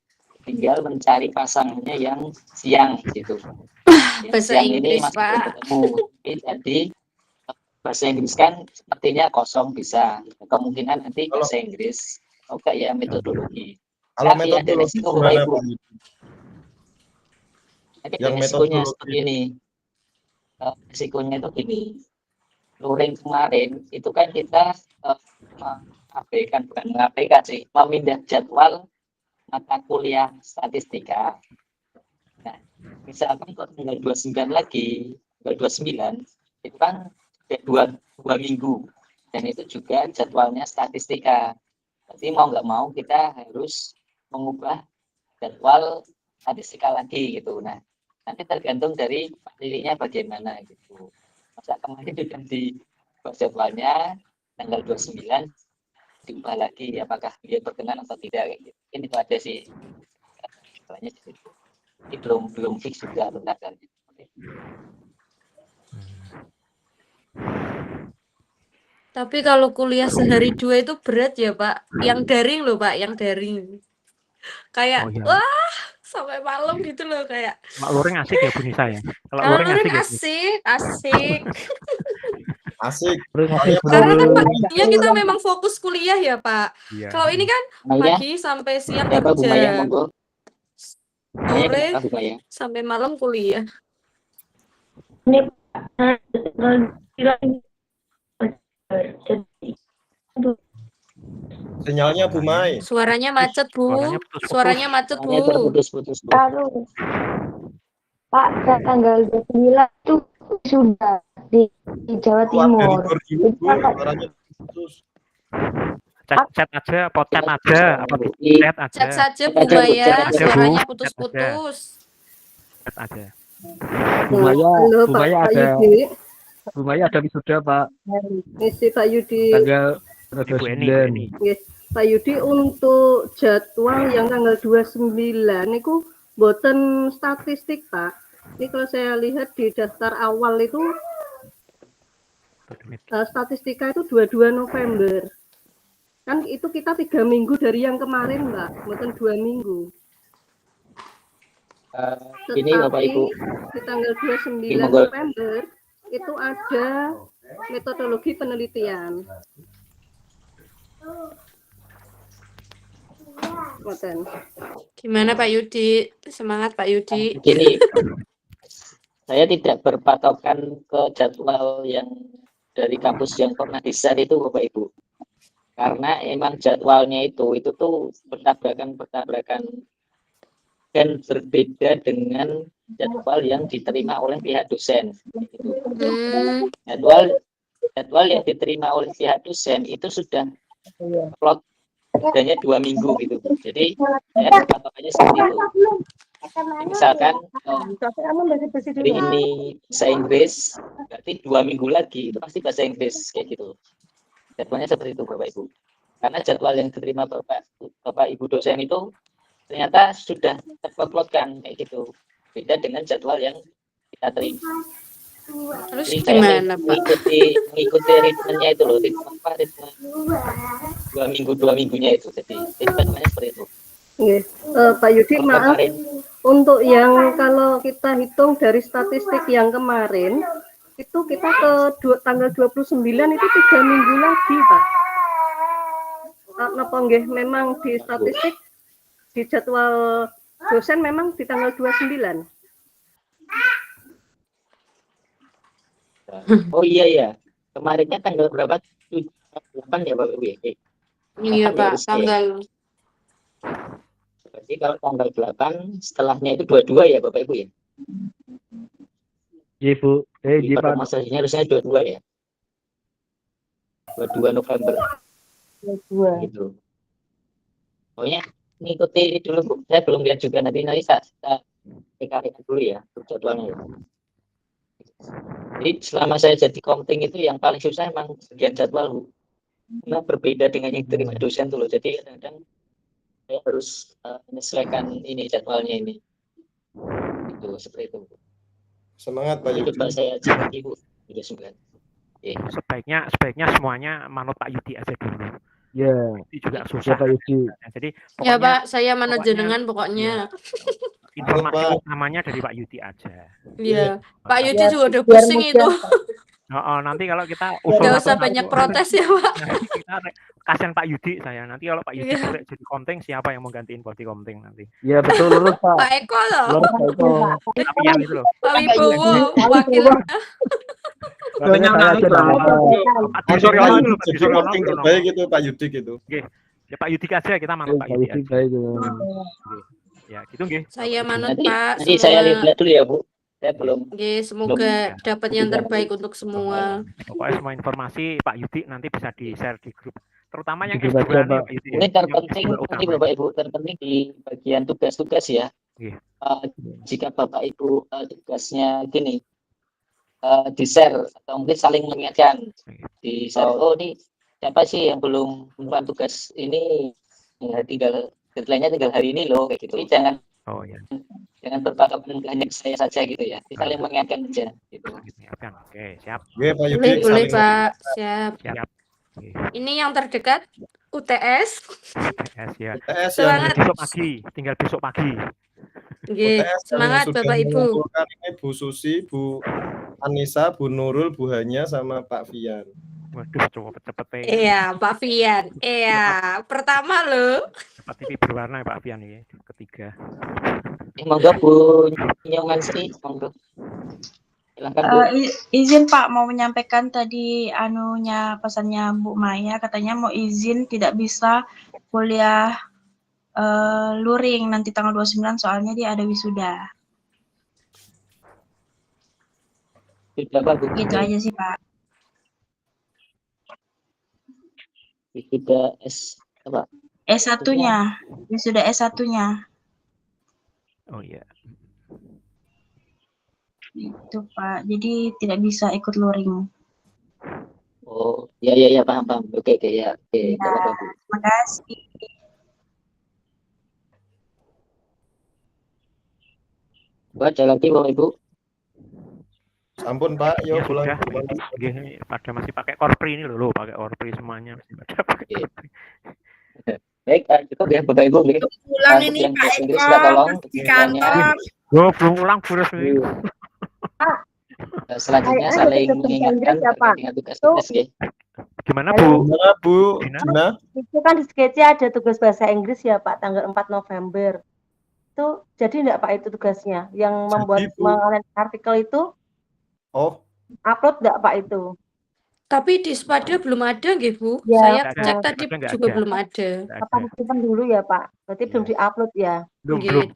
tinggal mencari pasangannya yang siang gitu. Bahasa Siang Inggris, ini masih belum Pak. ketemu. Jadi bahasa Inggris kan sepertinya kosong bisa. Kemungkinan nanti bahasa Inggris. Oke ya, metodologi. Kalau Tapi ada metodologi resiko gimana, Bapak Ibu. Pak? Tapi Yang resikonya metodologi. seperti ini. Resikonya itu gini. Luring kemarin itu kan kita mengabaikan sih, memindah jadwal mata kuliah statistika. Nah, misalkan kalau tanggal 29 lagi, tanggal 29 itu kan dua minggu, dan itu juga jadwalnya statistika. Jadi mau nggak mau kita harus mengubah jadwal statistika lagi gitu. Nah, nanti tergantung dari dirinya bagaimana gitu. Masa kemarin sudah di jadwalnya tanggal 29 diubah lagi, apakah dia berkenan atau tidak gitu. Ini itu ada sih jadwalnya di situ. Ini belum fix juga tentang Tapi kalau kuliah sehari 2 itu berat ya, Pak. Yang daring loh, Pak, yang daring. Kayak, Oh, iya. wah, sampai malam gitu loh kayak. Mak luring asik ya Bu Nisa ya? Kalau Kalau luring luring asik ya? asik. Asik. Karena kan paginya kita memang fokus kuliah ya, Pak. Iya. Kalau ini kan pagi sampai siang Siapa Bu Maya, kerja. monggo. Maya, Sore kenapa Bu Maya? sampai malam kuliah. Ini Sinyalnya Bu Mai. Suaranya macet, Bu. Suaranya macet, Bu. Terputus-putus. Lalu, Pak, tanggal 29 itu sudah di Jawa Timur. Jadi kalau Chat aja, apa chat aja, apa chat aja. Chat saja Bu Maya, Chat aja, Bu. suaranya Chat putus-putus. Chat aja. Bu Maya, Halo, Bu Pak Maya ada Yudi. Bu Maya ada wisuda, Pak. Misi Pak Yudi. Tanggal Ibu Eni. 29. Yes. Pak Yudi, untuk jadwal yang tanggal 29 itu boten statistik, Pak. Ini kalau saya lihat di daftar awal itu statistika itu 22 November. Kan itu kita 3 minggu dari yang kemarin, Mbak. Boten 2 minggu. Ini Bapak Ibu. Di tanggal 29 Ini monggo. November itu ada metodologi penelitian. Gimana Pak Yudi? Semangat Pak Yudi. Gini, saya tidak berpatokan ke jadwal yang dari kampus yang pernah di-share itu Bapak Ibu. Karena emang jadwalnya itu tuh bertabrakan dan berbeda dengan jadwal yang diterima oleh pihak dosen. Jadwal yang diterima oleh pihak dosen itu sudah plot adanya 2 minggu gitu. Jadi saya berpatokannya seperti itu. Misalkan hari ini bahasa Inggris, berarti 2 minggu lagi itu pasti bahasa Inggris kayak gitu. Jadwalnya seperti itu Bapak Ibu. Karena jadwal yang diterima Bapak Ibu dosen itu ternyata sudah terplotkan kayak gitu. Beda dengan jadwal yang kita terima. Terus Jadi gimana Pak? Mengikuti ritmenya itu loh, ritme 2 minggunya itu. Jadi jadwalnya seperti itu. Nggih. Pak Yudi, maaf. Untuk yang kalau kita hitung dari statistik yang kemarin, itu kita ke tanggal 29 itu 3 minggu lagi, Pak. Napa nggih memang di statistik di jadwal dosen memang di tanggal 29. Oh iya ya. Kemarinnya tanggal berapa? 8 ya Bapak Ibu ya? Iya Pak, tanggal. Berarti kalau tanggal 8 setelahnya itu 22 ya Bapak Ibu ya? Iya Bu. Iya Pak. Masalahnya harusnya 22 ya. 22 November. 22. Gitu. Pokoknya ngikuti dulu Bu. Saya belum lihat juga nanti saya cek dulu ya jadwalnya ya. Jadi selama saya jadi komting itu yang paling susah emang bagian jadwal, Bu. Karena berbeda dengan yang diterima dosen tuh loh. Jadi kadang-kadang saya harus menyesuaikan ini jadwalnya ini. Itu seperti itu. Semangat Pak Yudi. Coba saya cek lagi, Bu. Sudah 9. Sebaiknya semuanya manut Pak Yudi aja dulu. Ya. Itu juga susah. Pak Yudi. Jadi Ya Pak, saya manajemen pokoknya. Informasi utamanya dari Pak Yudi aja. Iya, Pak Yudi juga udah pusing itu. Nanti kalau kita Nggak usah banyak protes ya Pak. Kita kasihan Pak Yudi saya. Nanti kalau Pak Yudi jadi komting, siapa yang mau gantiin posisi komting nanti? Iya betul lurus Pak. Pak Eko loh. Tapi yang itu loh. Pak Wibowo wakilnya. Pak komting terbaik itu Pak Yudi gitu. Ya Pak Yudi aja, kita manut Pak Yudi aja. Ya gitu nggih. Saya manut Pak. Nanti saya lihat dulu ya Bu. Saya belum. Semoga dapat yang terbaik untuk semua. Pokoknya semua informasi Pak Yudi nanti bisa di-share di grup. Terutama yang S2 Pak Yudi. Ini terpenting nanti Bapak Ibu, terpenting di bagian tugas-tugas ya. Jika Bapak Ibu tugasnya gini, di-share atau mungkin saling mengingatkan. Di-share, oh ini siapa sih yang belum melakukan tugas ini, ya, deadline-nya tinggal hari ini loh, kayak gitu. Jadi jangan berpatokan hanya saya saja gitu ya. Kita saling mengingatkan aja. Gitu. Oke, siap. Boleh Pak, siap. Ini yang terdekat UTS. UTS ya. Semangat. Tinggal besok pagi. Semangat Bapak Ibu. Ini Bu Susi, Bu Anissa, Bu Nurul, Bu Hanya sama Pak Fian. Waduh, coba cepet. Iya, Pak Fian. Iya, pertama loh. Cepat TV berwarna Pak Fian ini ketiga. Monggo Bu Nyongan Sri, monggo. Silakan Bu. Izin Pak mau menyampaikan tadi pesannya Bu Maya, katanya mau izin tidak bisa kuliah luring nanti tanggal 29 soalnya dia ada wisuda. Gitu aja sih Pak. Wisuda S apa? S1-nya. Wisuda S1-nya. Oh iya. Itu Pak. Jadi tidak bisa ikut luring. Oh, ya paham. Oke ya. Oke, terima kasih. Ada lagi Bapak Ibu? Ampun Pak, yuk pulang. Pada masih pakai korpri ini loh, pakai korpri semuanya masih pada pakai. Baik, cukup ya Bapak Ibu. Pulang ini Pak Eko di kantor. Belum pulang terus. Selanjutnya saling mengingatkan dengan tugas-tugas ya. Gimana Bu? Gimana? Itu kan di sketch ada tugas bahasa Inggris ya Pak, tanggal 4 November. Itu jadi enggak Pak itu tugasnya yang membuat artikel itu? Oh. Upload enggak Pak itu? Tapi di Spada belum ada nggih Bu. Ya, saya cek tadi juga belum ada. Apa disimpan dulu ya Pak? Berarti belum diupload ya? Belum.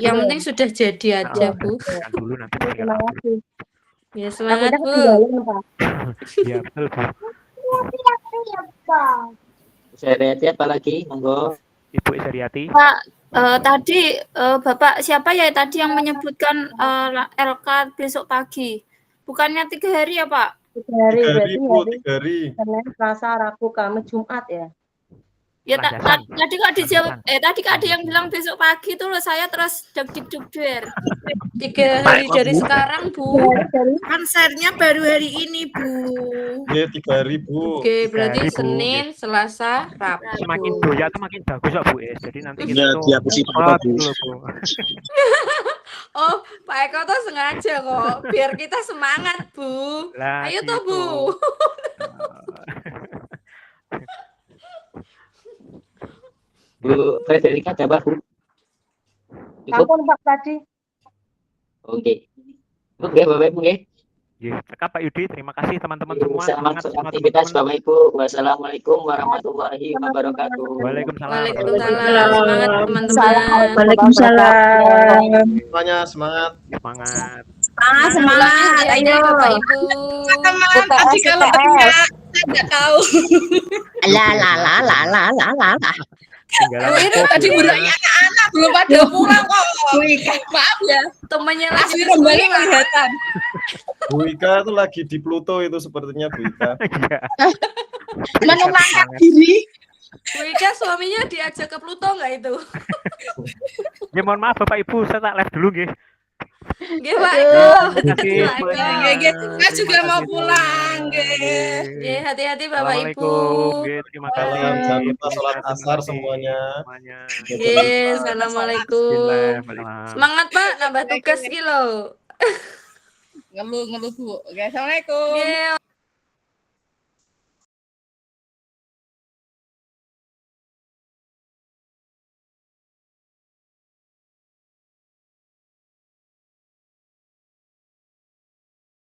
Yang penting sudah jadi aja Bu. Dulu nanti. Terima kasih. Ya semangat Bu. Ya betul Bu. Seriati apa lagi? Monggo. Ibu Seriati. Pak, tadi Bapak siapa ya tadi yang menyebutkan LK besok pagi? Bukannya 3 hari ya Pak? 3 hari, berarti hari Senin, Selasa, Rabu, Kamis, Jumat ya? Ya tadi kok dijawab, tadi kok ada yang bilang besok pagi tuh loh, saya terus deg-deg-der. 3 hari dari sekarang Bu. Konsernya baru hari ini Bu. Oke, 3 hari Bu. Oke, berarti Senin, Selasa, Rabu. Semakin doya itu makin bagus kok Bu. Jadi nanti kita Oh, Pak Eko tuh sengaja kok, biar kita semangat Bu. Ayo tuh Bu. Bu Frederika ada Bu? Ampun Pak tadi. Oke. Oke Bapak Ibu ya. Cekap Pak Yudi, terima kasih teman-teman semua. Semangat aktivitas Bapak Ibu. Wassalamualaikum warahmatullahi wabarakatuh. Waalaikumsalam. Semangat teman-teman. Waalaikumsalam. Semuanya semangat. Semangat. Ayo Bapak Ibu. Tadi kalau enggak, saya nggak tahu. Tinggal ini tadi budaya anak-anak belum pada pulang kok. Bu Ika. Maaf ya. Temannya Asli rembalnya kelihatan. Bu Ika itu lagi di Pluto itu sepertinya Bu Ika. Menenangkan diri. Bu Ika suaminya diajak ke Pluto nggak itu? Ya mohon maaf Bapak Ibu, saya tak live dulu nggih. Nggih Pak Eko. Saya juga mau pulang, nggih. Nggih, hati-hati Bapak Ibu. Nggih, terima kasih. Jangan lupa sholat asar semuanya. Nggih, assalamualaikum. Semangat Pak, nambah tugas iki lho. Ngeluh Bu. Oke, assalamualaikum. Nggih.